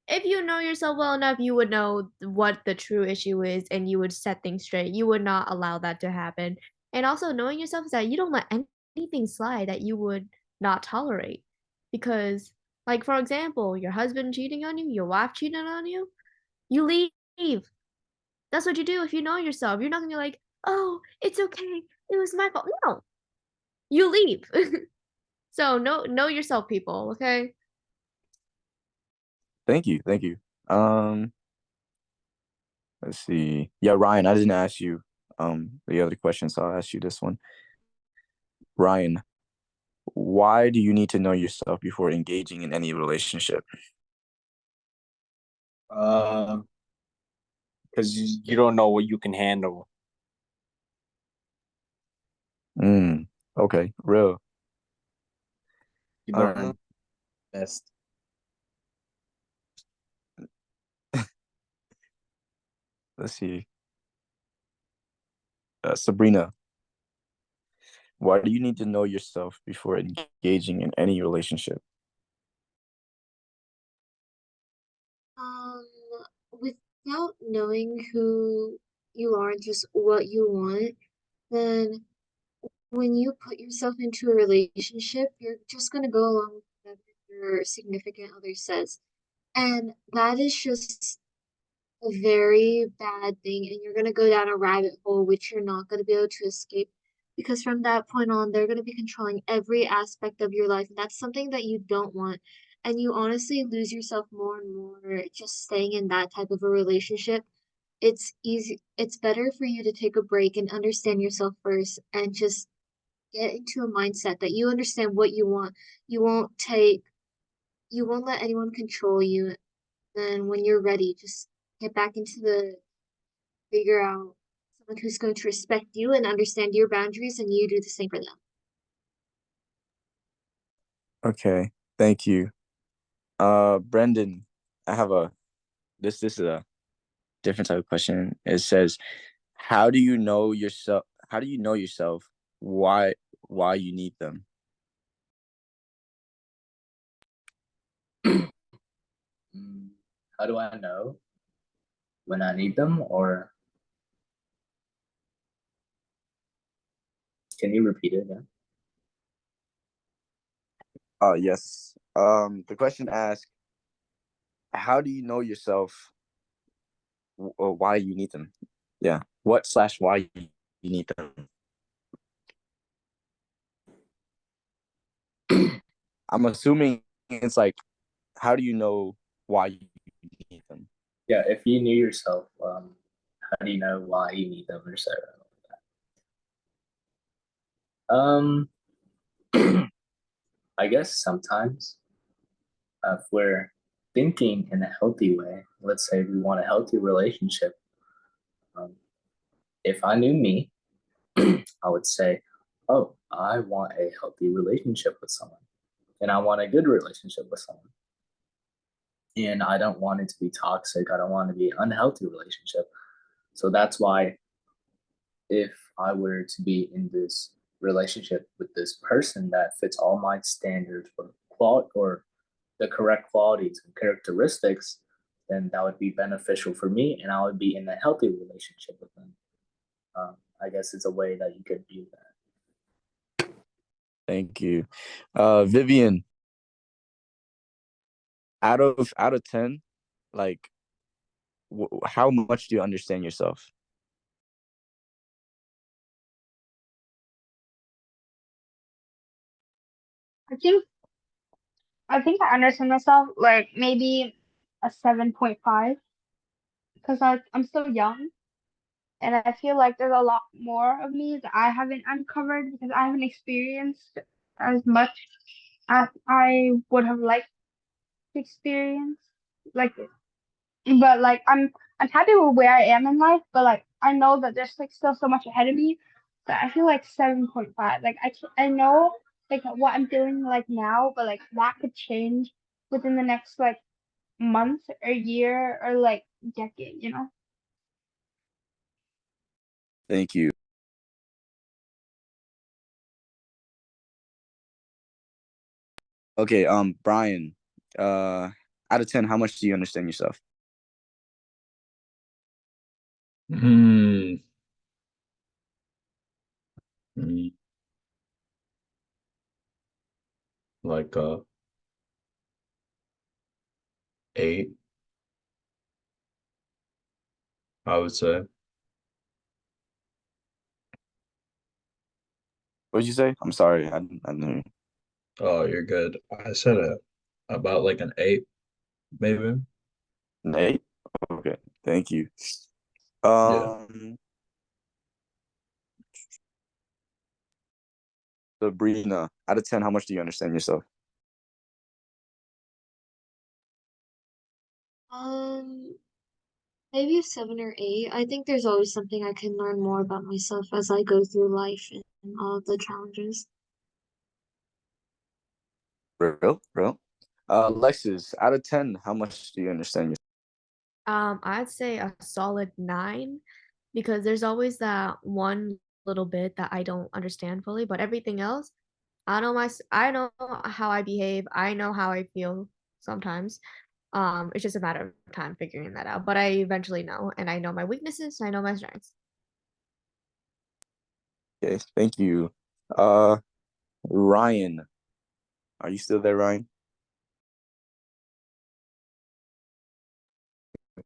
If you know yourself well enough, you would know what the true issue is and you would set things straight. You would not allow that to happen. And also knowing yourself is that you don't let anything slide that you would not tolerate. Because, like, for example, your husband cheating on you, your wife cheating on you leave. That's what you do if you know yourself. You're not gonna be like, oh, it's okay. It was my fault. No. You leave. So know yourself, people, okay? Thank you. Let's see. Yeah, Ryan, I didn't ask you the other question, so I'll ask you this one. Ryan, why do you need to know yourself before engaging in any relationship? Because you don't know what you can handle. Okay, real. You learn best. Let's see. Sabrina, why do you need to know yourself before engaging in any relationship? Um, without knowing who you are and just what you want, then when you put yourself into a relationship, you're just gonna go along with whatever your significant other says. And that is just a very bad thing, and you're gonna go down a rabbit hole which you're not gonna be able to escape. Because from that point on, they're gonna be controlling every aspect of your life, and that's something that you don't want. And you honestly lose yourself more and more just staying in that type of a relationship. It's better for you to take a break and understand yourself first and just get into a mindset that you understand what you want. You won't take, you won't let anyone control you. Then when you're ready, just get back into the figure out someone who's going to respect you and understand your boundaries, and you do the same for them. Okay, thank you. Brendan, I have this is a different type of question. It says, how do you know yourself? How do you know yourself? Why you need them? How do I know when I need them, or can you repeat it again? Yes. The question asks, how do you know yourself? Or why you need them? Yeah. What/why you need them? I'm assuming it's like, how do you know why you need them? Yeah, if you knew yourself, how do you know why you need them, or so? I guess sometimes if we're thinking in a healthy way, let's say we want a healthy relationship. If I knew me, I would say, oh, I want a healthy relationship with someone, and I want a good relationship with someone. And I don't want it to be toxic. I don't want it to be an unhealthy relationship. So that's why if I were to be in this relationship with this person that fits all my standards for quality or the correct qualities and characteristics, then that would be beneficial for me, and I would be in a healthy relationship with them. I guess it's a way that you could view that. Thank you. Vivian, out of 10, like, how much do you understand yourself? I think I understand myself like maybe a 7.5 because I'm still young and I feel like there's a lot more of me that I haven't uncovered because I haven't experienced as much as I would have liked to experience. Like, but like I'm happy with where I am in life, but like I know that there's like still so much ahead of me. But I feel like 7.5. Like I know like what I'm doing like now, but like that could change within the next like month or year or like decade, you know? Thank you. Okay, Brian, out of 10, how much do you understand yourself? Hmm. Hmm. Like 8, I would say. What did you say? I'm sorry, I didn't hear you. Oh, you're good. I said about like an 8, maybe. An 8? Okay, thank you. Yeah. Sabrina, out of 10, how much do you understand yourself? Um, Maybe a 7 or 8. I think there's always something I can learn more about myself as I go through life and all of the challenges. Real? Alexis, out of 10, how much do you understand yourself? I'd say a solid 9 because there's always that one little bit that I don't understand fully, but everything else, I know how I behave. I know how I feel sometimes. It's just a matter of time figuring that out. But I eventually know, and I know my weaknesses, I know my strengths. Okay, thank you. Ryan, are you still there, Ryan?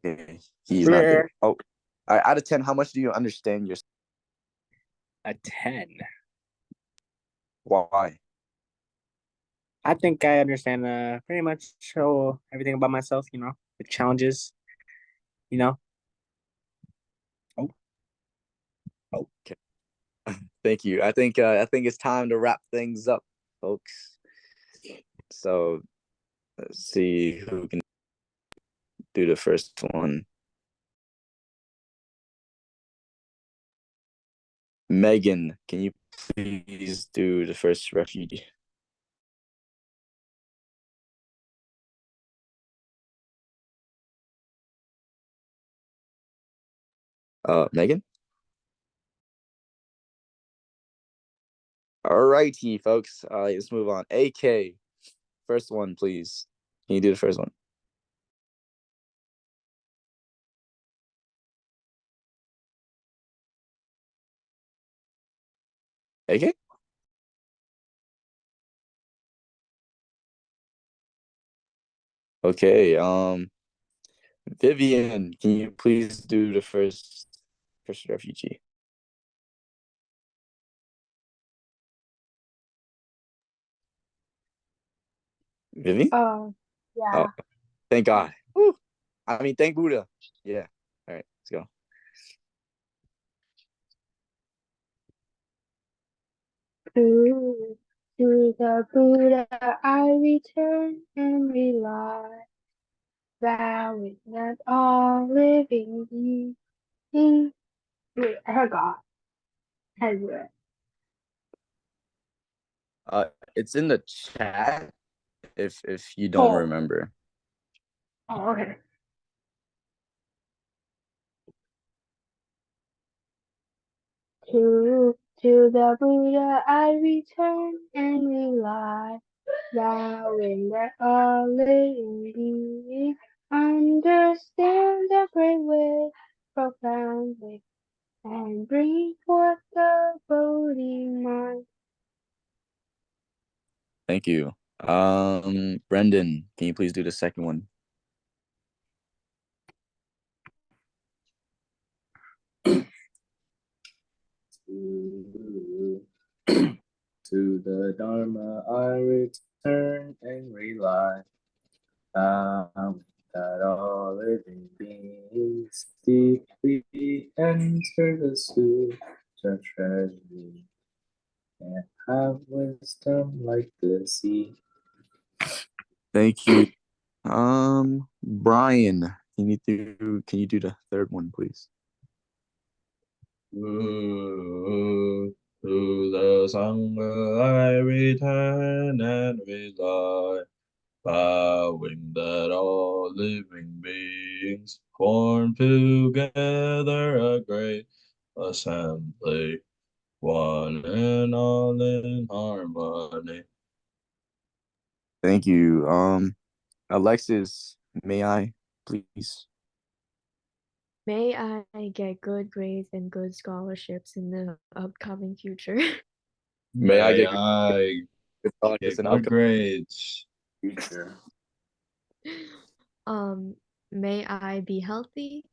Okay, he's not there. Oh, out of 10, how much do you understand yourself? A 10. Why? I think I understand pretty much everything about myself, the challenges, you know. Oh. Okay. Thank you. I think it's time to wrap things up, folks. So let's see who can do the first one. Megan, can you please do the first refugee? Megan? All righty, folks. Let's move on. AK, first one, please. Can you do the first one? AK? Okay, Vivian, can you please do the first refugee? Vivian? Yeah. Oh, thank God. Woo. I mean, thank Buddha. Yeah. All right, let's go. To the Buddha I return and rely, vowing that all living beings. Wait, I forgot how to do it. It's in the chat if you don't remember. Oh, okay. To the Buddha I return and rely, vowing that all living beings understand the great way profoundly and bring forth the Bodhi mind. Thank you. Brendan, can you please do the second one? To the Dharma I return and rely, that all living beings deeply enter the sutra treasury and have wisdom like the sea. Thank you. Brian, can you do the third one, please? To the Sangha I return and rely, vowing that all living beings form together a great assembly, one and all in harmony. Thank you. Alexis, may I please? May I get good grades and good scholarships in the upcoming future. May I get get good grades? Future. May I be healthy.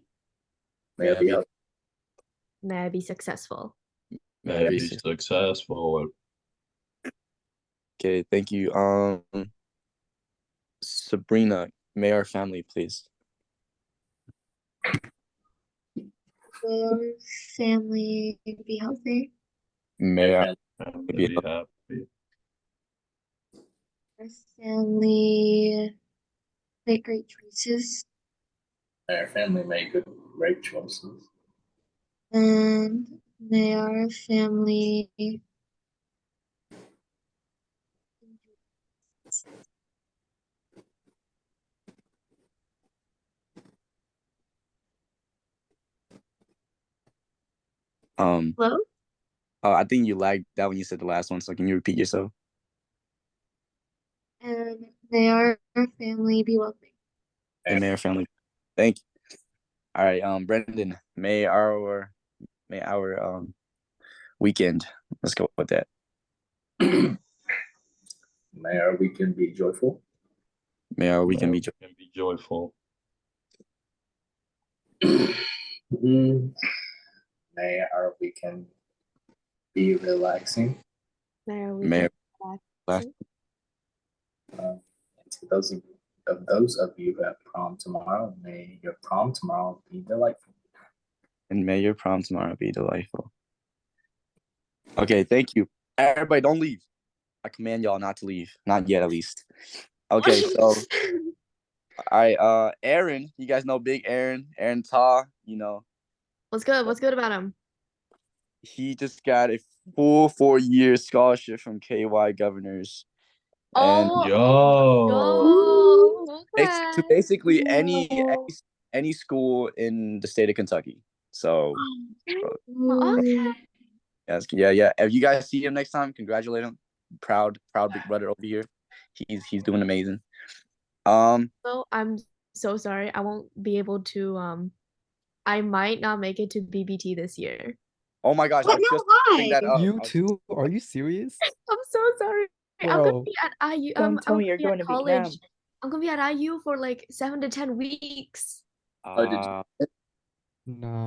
May I be healthy. May I be successful. May I be successful. Okay, thank you. Sabrina, may our family please? Will our family be healthy? May our be happy. Our family make great choices. May our family make good, great choices. And may our family Hello? I think you lagged that when you said the last one, so can you repeat yourself? And may our family be welcoming. And may our family. Thank you. All right, Brendan, may our weekend. Let's go with that. May our weekend be joyful. May our weekend be joyful. May our weekend be relaxing. May our May weekend our- relaxing. And to those of you who have prom tomorrow, may your prom tomorrow be delightful. And may your prom tomorrow be delightful. Okay, thank you. Everybody, don't leave. I command y'all not to leave. Not yet, at least. Okay, so all right, Aaron, you guys know Big Aaron Ta, you know. What's good? What's good about him? He just got a full 4-year scholarship from KY Governors. And to basically any school in the state of Kentucky. So yes, yeah. If you guys see him next time, congratulate him. Proud big brother over here. He's doing amazing. So I'm so sorry. I won't be able to I might not make it to BBT this year. Oh my gosh, I was just bring that up. You too? Are you serious? I'm so sorry. I'm gonna Bro. be at IU. Don't tell me you're going to college. Vietnam. I'm gonna be at IU for like 7 to 10 weeks. No.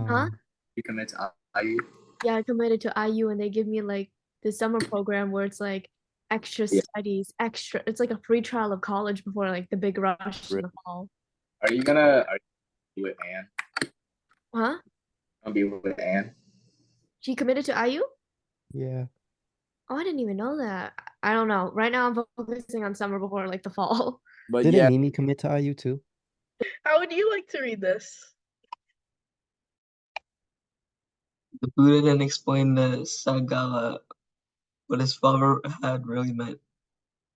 Huh? You commit to IU? Yeah, I committed to IU and they give me like the summer program where it's like extra studies, it's like a free trial of college before like the big rush in the fall. Are you gonna be with Anne? Huh? I'll be with Anne. She committed to IU? Yeah. Oh, I didn't even know that. I don't know. Right now I'm focusing on summer before like the fall. But Didn't Mimi commit to IU too? How would you like to read this? The Buddha then explained the Sagala, what his father had really meant.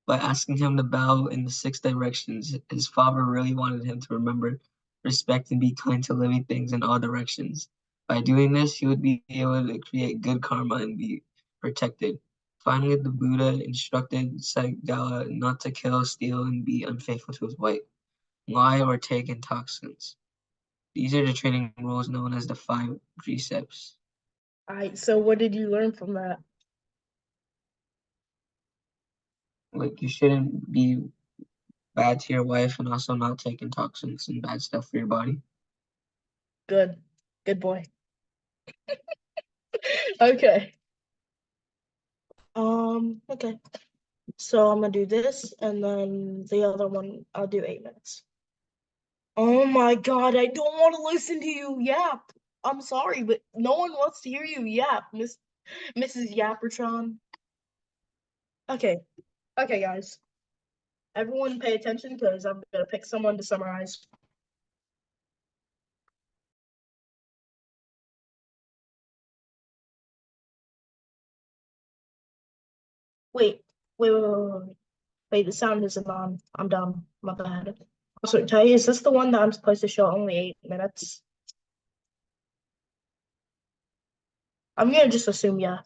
By asking him to bow in the 6 directions, his father really wanted him to remember, respect, and be kind to living things in all directions. By doing this, he would be able to create good karma and be protected. Finally, the Buddha instructed Sagala not to kill, steal, and be unfaithful to his wife, lie, or take intoxicants. These are the training rules known as the 5 precepts. Alright, so what did you learn from that? Like, you shouldn't be bad to your wife and also not take toxins and bad stuff for your body. Good boy. Okay. Okay. So I'm gonna do this and then the other one I'll do 8 minutes. Oh my god, I don't want to listen to you yap. I'm sorry, but no one wants to hear you yap, Mrs. Yappertron. Okay, guys. Everyone pay attention because I'm gonna pick someone to summarize. Wait, the sound isn't on. I'm dumb. My bad. Also, Tai, is this the one that I'm supposed to show only 8 minutes? I'm gonna just assume yeah.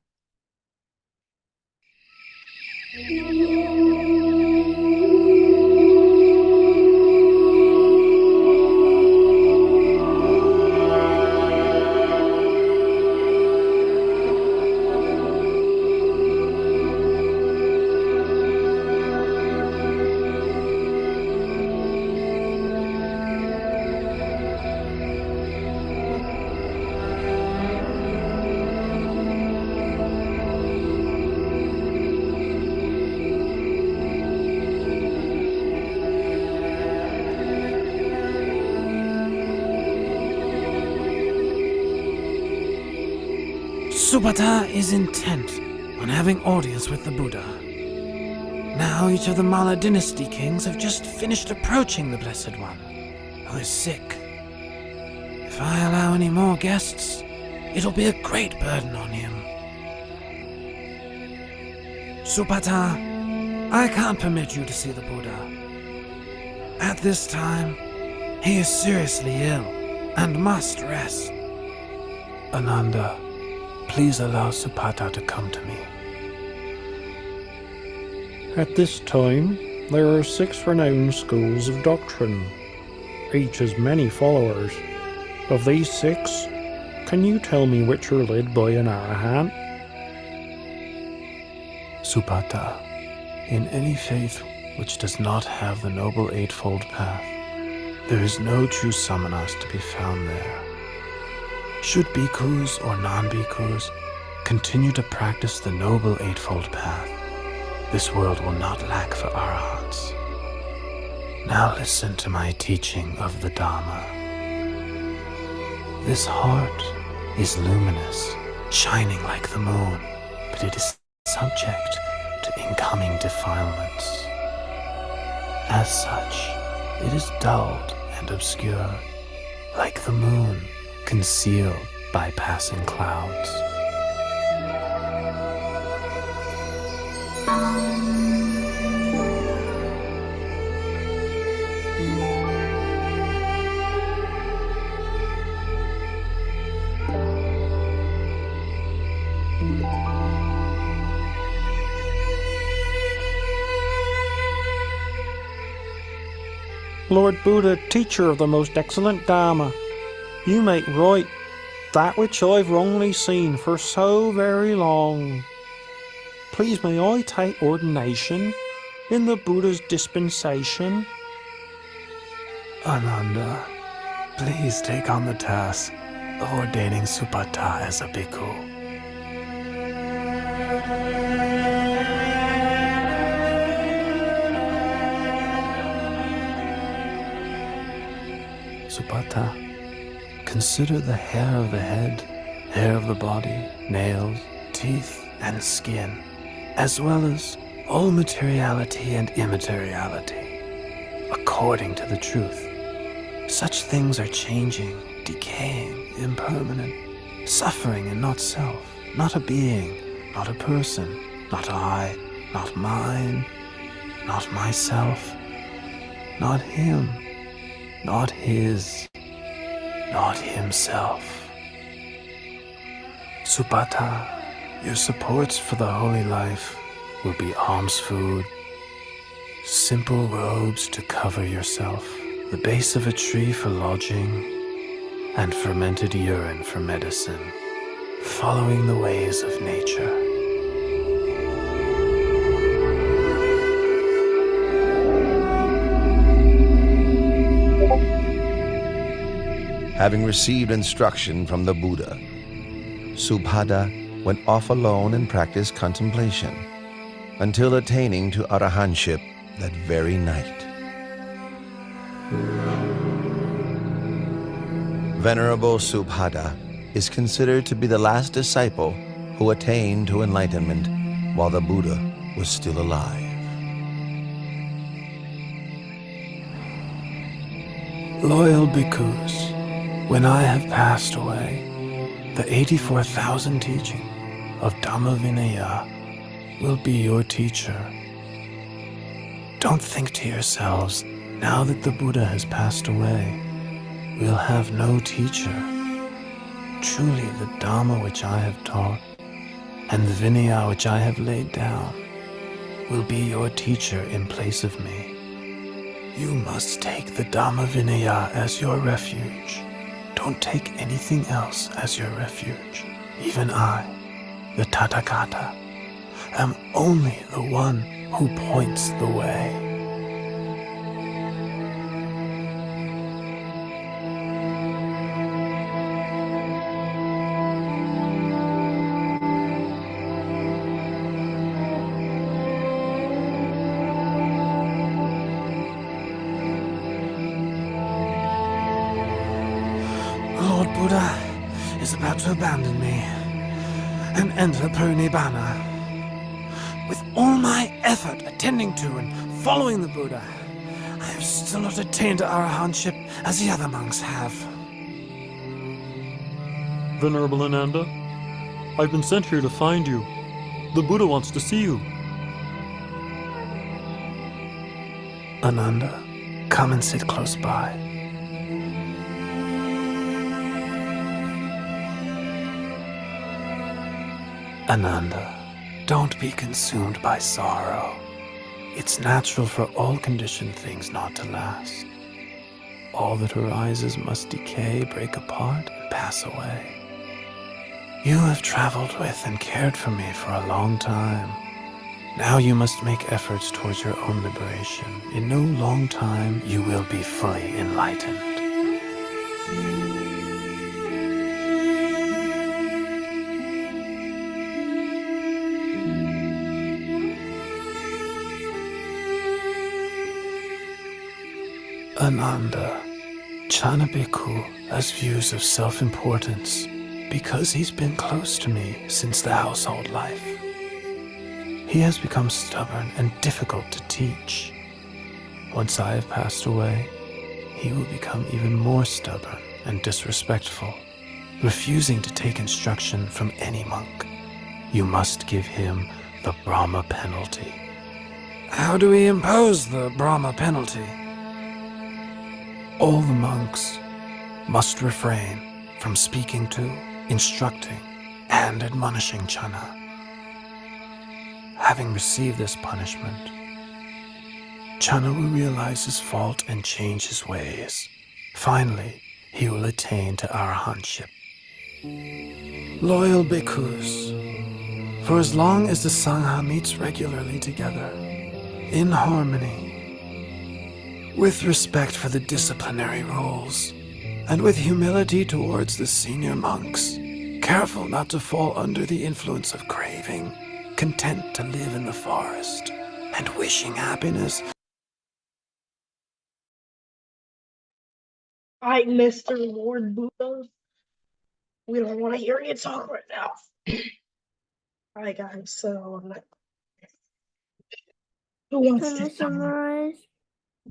Subhata is intent on having audience with the Buddha. Now each of the Mala dynasty kings have just finished approaching the Blessed One, who is sick. If I allow any more guests, it'll be a great burden on him. Subhata, I can't permit you to see the Buddha. At this time, he is seriously ill and must rest. Ananda, please allow Supata to come to me. At this time, there are 6 renowned schools of doctrine. Each has many followers. Of these 6, can you tell me which are led by an Arahant? Supata, in any faith which does not have the Noble Eightfold Path, there is no true summonas to be found there. Should bhikkhus or non-bhikkhus continue to practice the Noble Eightfold Path, this world will not lack for Arahants. Now listen to my teaching of the Dhamma. This heart is luminous, shining like the moon, but it is subject to incoming defilements. As such, it is dulled and obscured, like the moon concealed by passing clouds. Lord Buddha, teacher of the most excellent Dharma, you make right that which I've wrongly seen for so very long. Please may I take ordination in the Buddha's dispensation? Ananda, please take on the task of ordaining Supata as a bhikkhu. Supata, consider the hair of the head, hair of the body, nails, teeth, and skin, as well as all materiality and immateriality, according to the truth. Such things are changing, decaying, impermanent, suffering and not self, not a being, not a person, not I, not mine, not myself, not him, not his, not himself. Supata, your supports for the holy life will be alms food, simple robes to cover yourself, the base of a tree for lodging, and fermented urine for medicine, following the ways of nature. Having received instruction from the Buddha, Supata went off alone and practiced contemplation until attaining to arahantship that very night. Venerable Supata is considered to be the last disciple who attained to enlightenment while the Buddha was still alive. Loyal bhikkhus, when I have passed away, the 84,000 teaching of Dhamma Vinaya will be your teacher. Don't think to yourselves, now that the Buddha has passed away, we'll have no teacher. Truly the Dhamma which I have taught and the Vinaya which I have laid down will be your teacher in place of me. You must take the Dhamma Vinaya as your refuge. Don't take anything else as your refuge. Even I, the Tathagata, am only the one who points the way. Lord Buddha is about to abandon me and enter Parinibbana. With all my effort attending to and following the Buddha, I have still not attained to arahantship as the other monks have. Venerable Ananda, I've been sent here to find you. The Buddha wants to see you. Ananda, come and sit close by. Ananda, don't be consumed by sorrow. It's natural for all conditioned things not to last. All that arises must decay, break apart, and pass away. You have traveled with and cared for me for a long time. Now you must make efforts towards your own liberation. In no long time, you will be fully enlightened. Ananda, Chanabhikkhu has views of self-importance because he's been close to me since the household life. He has become stubborn and difficult to teach. Once I have passed away, he will become even more stubborn and disrespectful, refusing to take instruction from any monk. You must give him the Brahma penalty. How do we impose the Brahma penalty? All the monks must refrain from speaking to, instructing, and admonishing Channa. Having received this punishment, Channa will realize his fault and change his ways. Finally, he will attain to arahantship. Loyal bhikkhus, for as long as the Sangha meets regularly together, in harmony, with respect for the disciplinary rules, and with humility towards the senior monks, careful not to fall under the influence of craving, content to live in the forest, and wishing happiness. Hi, Mr. Lord Buddha. We don't want to hear you talk right now. Alright, guys, so who wants Can to I summarize?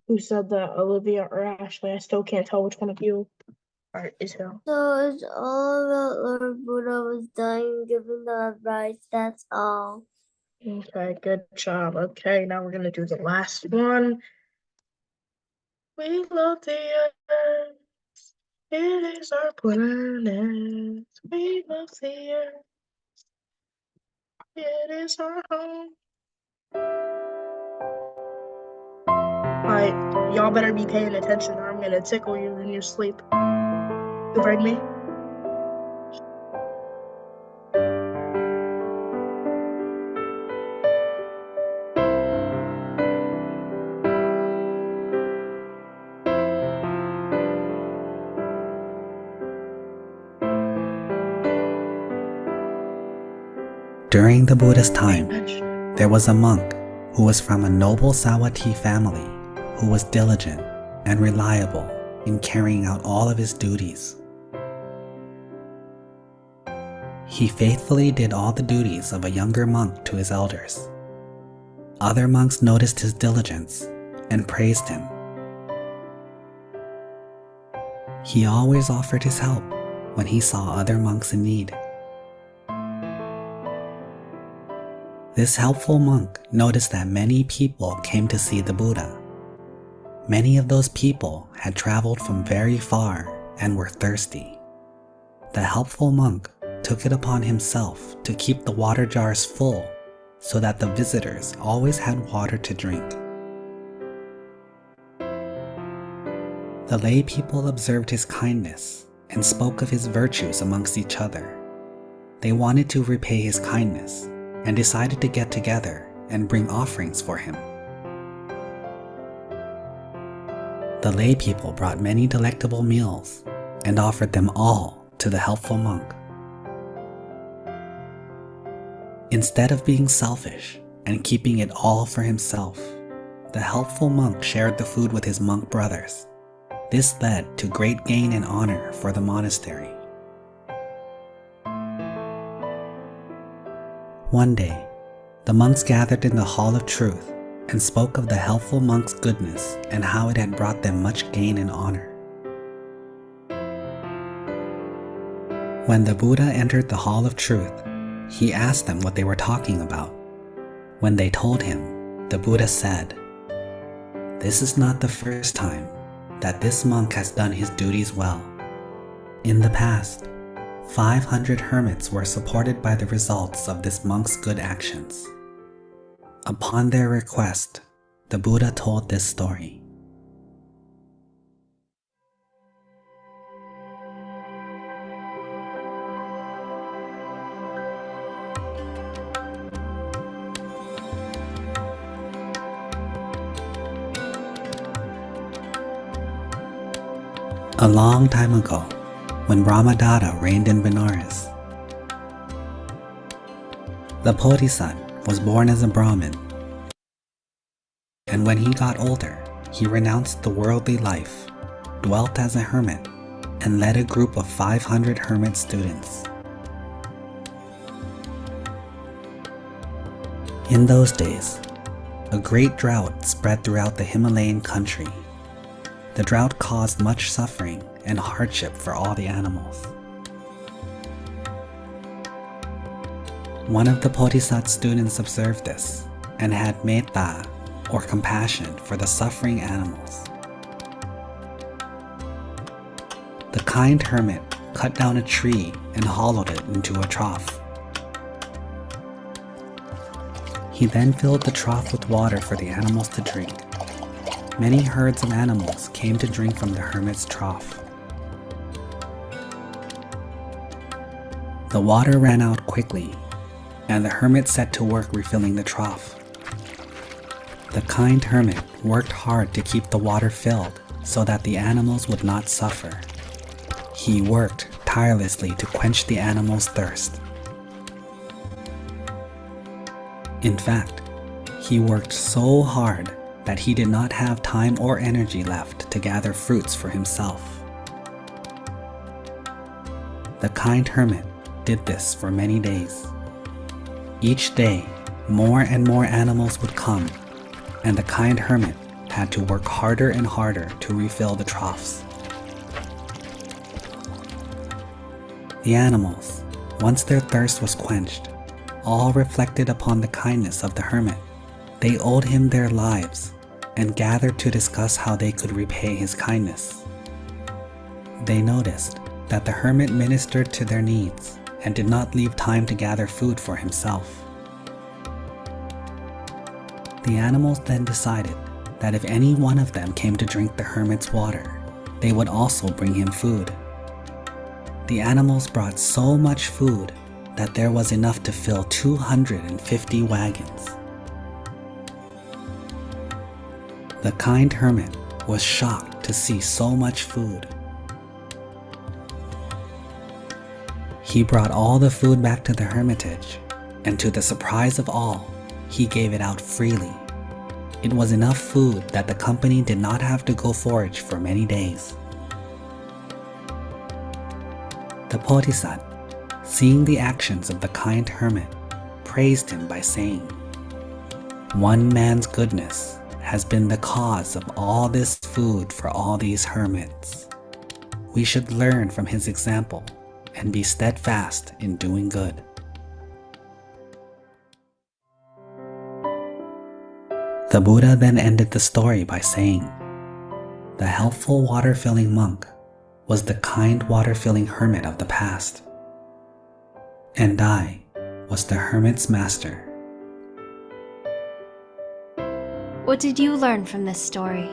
Who said that? Olivia or Ashley? I still can't tell which one of you. Alright, Isabel. So it's all about Lord Buddha was dying, giving the advice. That's all. Okay, good job. Okay, now we're gonna do the last one. We love the earth. It is our planet. We love the earth. It is our home. Alright, y'all better be paying attention or I'm gonna tickle you in your sleep. You heard me? During the Buddha's time, there was a monk who was from a noble Sawati family who was diligent and reliable in carrying out all of his duties. He faithfully did all the duties of a younger monk to his elders. Other monks noticed his diligence and praised him. He always offered his help when he saw other monks in need. This helpful monk noticed that many people came to see the Buddha. Many of those people had traveled from very far and were thirsty. The helpful monk took it upon himself to keep the water jars full so that the visitors always had water to drink. The lay people observed his kindness and spoke of his virtues amongst each other. They wanted to repay his kindness and decided to get together and bring offerings for him. The lay people brought many delectable meals and offered them all to the helpful monk. Instead of being selfish and keeping it all for himself, the helpful monk shared the food with his monk brothers. This led to great gain and honor for the monastery. One day, the monks gathered in the Hall of Truth and spoke of the helpful monk's goodness and how it had brought them much gain and honor. When the Buddha entered the Hall of Truth, he asked them what they were talking about. When they told him, the Buddha said, "This is not the first time that this monk has done his duties well. In the past, 500 hermits were supported by the results of this monk's good actions. Upon their request, the Buddha told this story. A long time ago, when Brahmadatta reigned in Benares, the Bodhisattva was born as a Brahmin, and when he got older, he renounced the worldly life, dwelt as a hermit, and led a group of 500 hermit students. In those days, a great drought spread throughout the Himalayan country. The drought caused much suffering and hardship for all the animals. One of the Bodhisattva students observed this and had metta, or compassion, for the suffering animals. The kind hermit cut down a tree and hollowed it into a trough. He then filled the trough with water for the animals to drink. Many herds of animals came to drink from the hermit's trough. The water ran out quickly, and the hermit set to work refilling the trough. The kind hermit worked hard to keep the water filled so that the animals would not suffer. He worked tirelessly to quench the animals' thirst. In fact, he worked so hard that he did not have time or energy left to gather fruits for himself. The kind hermit did this for many days. Each day, more and more animals would come, and the kind hermit had to work harder and harder to refill the troughs. The animals, once their thirst was quenched, all reflected upon the kindness of the hermit. They owed him their lives and gathered to discuss how they could repay his kindness. They noticed that the hermit ministered to their needs and did not leave time to gather food for himself. The animals then decided that if any one of them came to drink the hermit's water, they would also bring him food. The animals brought so much food that there was enough to fill 250 wagons. The kind hermit was shocked to see so much food. He brought all the food back to the hermitage, and to the surprise of all, he gave it out freely. It was enough food that the company did not have to go forage for many days. The Bodhisattva, seeing the actions of the kind hermit, praised him by saying, "One man's goodness has been the cause of all this food for all these hermits. We should learn from his example and be steadfast in doing good." The Buddha then ended the story by saying, "The helpful water-filling monk was the kind water-filling hermit of the past, and I was the hermit's master." What did you learn from this story?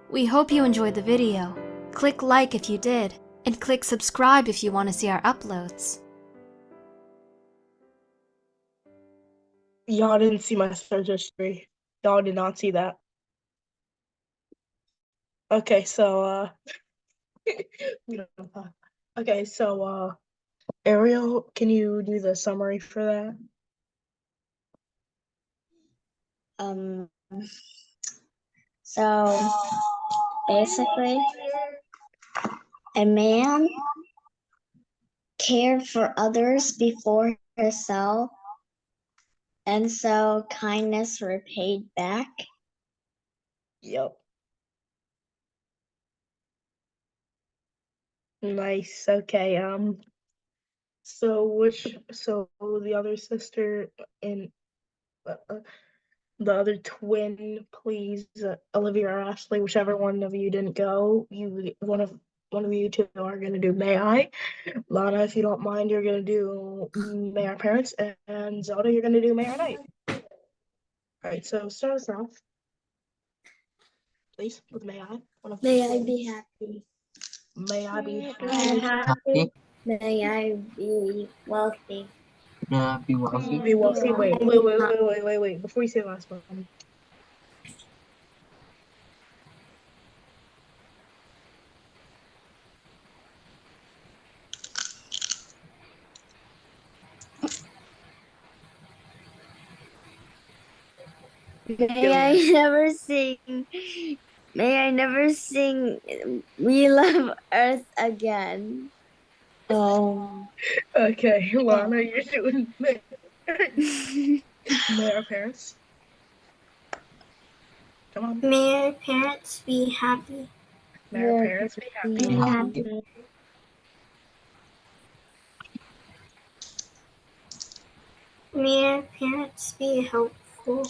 We hope you enjoyed the video. Click like if you did, and click subscribe if you want to see our uploads. Y'all didn't see my search history. Y'all did not see that. Okay, so we don't know. Okay, so Ariel, can you do the summary for that? So basically, a man cared for others before himself, and so kindness repaid back. Yep. Nice. Okay. So the other sister and the other twin, please, Olivia or Ashley, whichever one of you didn't go, one of you two are gonna do May I. Lana, if you don't mind, you're gonna do May Our Parents, and Zelda, you're gonna do May Our Night. All right, so start us off, please, with May I. May I be happy. May I be happy. May I be wealthy. Yeah, be wealthy. Be wealthy. Wait. Before you say the last one. May I never sing. May I never sing We Love Earth again. Okay, Lana, you're doing May Our Parents. Come on. May our parents be happy. May our parents be happy. May our parents be helpful.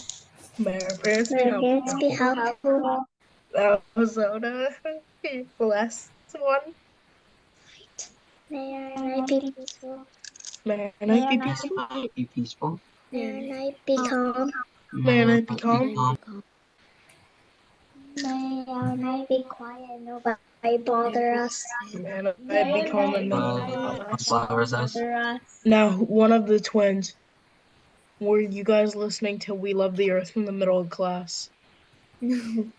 May our parents May be our parents be helpful. helpful. That was Zelda. The last one. May our night be peaceful. May our night be peaceful. Be peaceful. May our night be calm. May our night be calm. May our night be quiet. Nobody bother us. May our night be calm and nobody Flowers us. Now, one of the twins. Were you guys listening to We Love the Earth in the middle of class? Be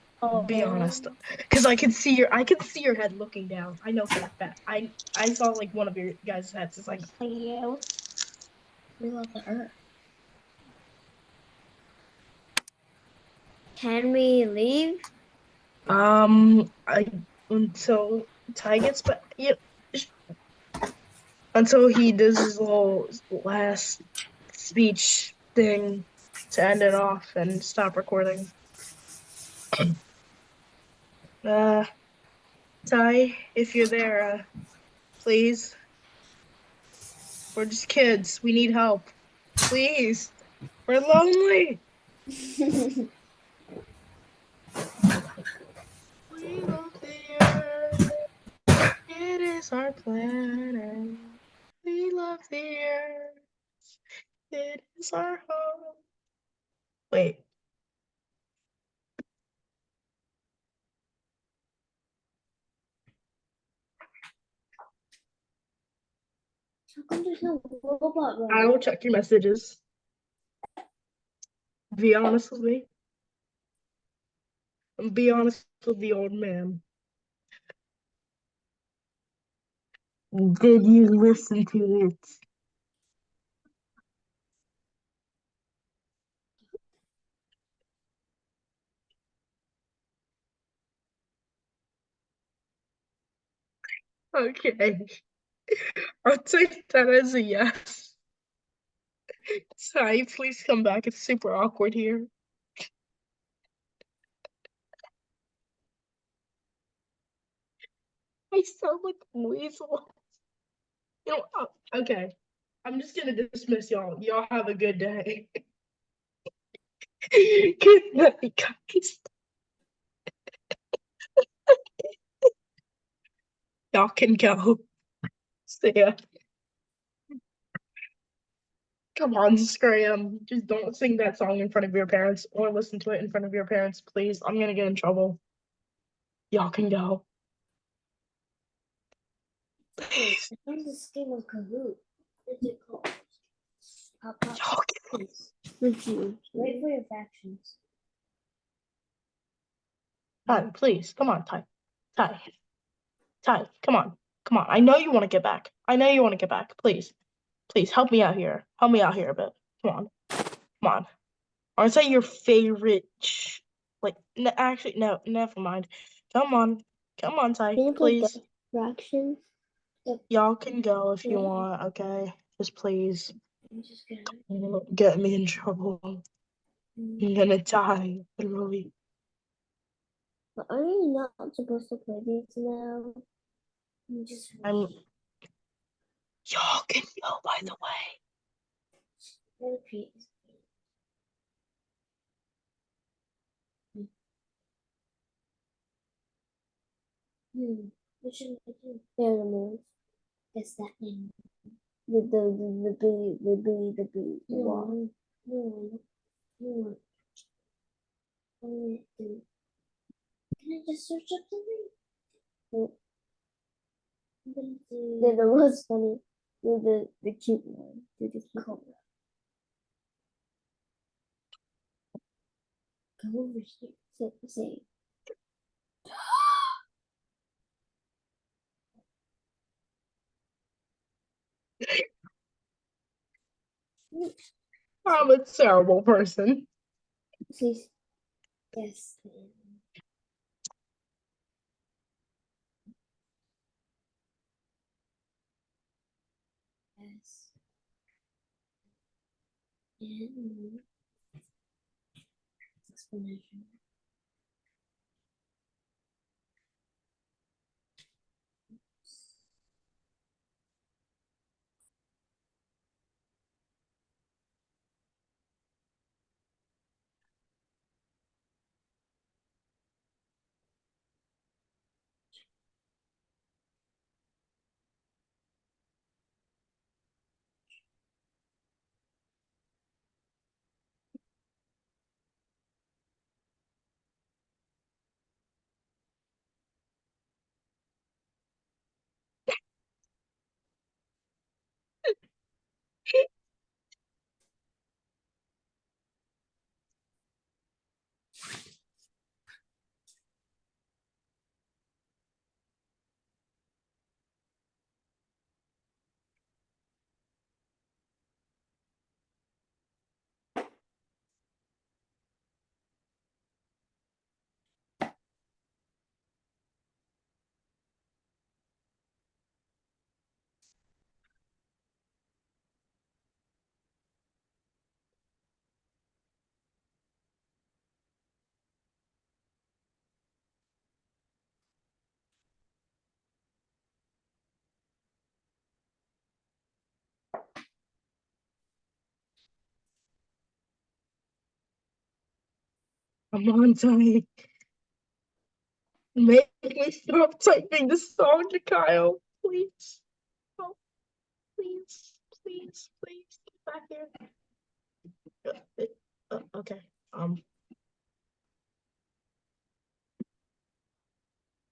honest, because I can see your head looking down. I know for a fact. I saw like one of your guys' heads. It's like you. We love the earth. Can we leave? Until Ty gets back. Yeah, until he does his little last speech thing to end it off and stop recording. Ty, if you're there, please. We're just kids. We need help. Please. We're lonely. We love the earth. It is our planet. We love the earth. It is our home. Wait. How come there's no robot I will check your messages. Be honest with me. And be honest with the old man. Did you listen to it? Okay. I'll take that as a yes. Sai, please come back. It's super awkward here. I sound like a weasel. You know, okay. I'm just gonna dismiss y'all. Y'all have a good day. Good night, guys. Y'all can go. See ya. Come on, Scram. Just don't sing that song in front of your parents or listen to it in front of your parents, please. I'm gonna get in trouble. Y'all can go. Please. I found this game of Kahoot. What's it called? Y'all can Review. Wait for your factions. Ty, please. Come on, Ty. Ty, come on. Come on. I know you want to get back. Please. Please help me out here. Help me out here a bit. Come on. Aren't I your favorite? Actually, no. Never mind. Come on, Ty. Can you play Please. fractions? Y'all can go if you want. Okay. Just please. I'm just gonna. Don't get me in trouble. I'm gonna die. Literally. But are you not supposed to play these now? Y'all can go, by the way. Repeat. Which animals is that in? The bee. No, no. Can I just search up something? They're the most funny. They're the cute one. They're the cute one. Go over here. Say. I'm a terrible person. Please. Yes. Yes. And explanation. Come on, Tony. Make me stop typing the song to Kyle, please. Oh, please, please, please get back here. Okay.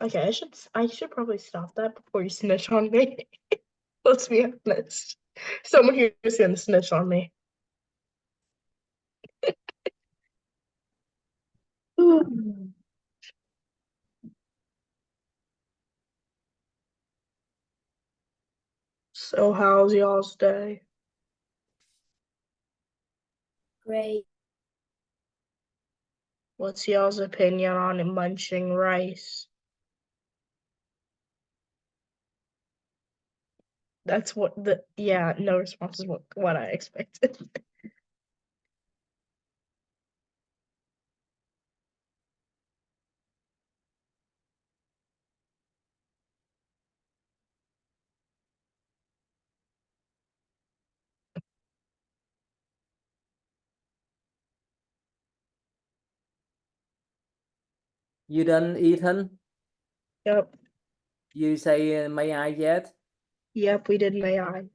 Okay, I should probably stop that before you snitch on me. Let's be honest. Someone here is gonna snitch on me. So how's y'all's day? Great. What's y'all's opinion on munching rice? That's what no response is what I expected. You done, Ethan? Yep. You say may I yet? Yep, we did may I.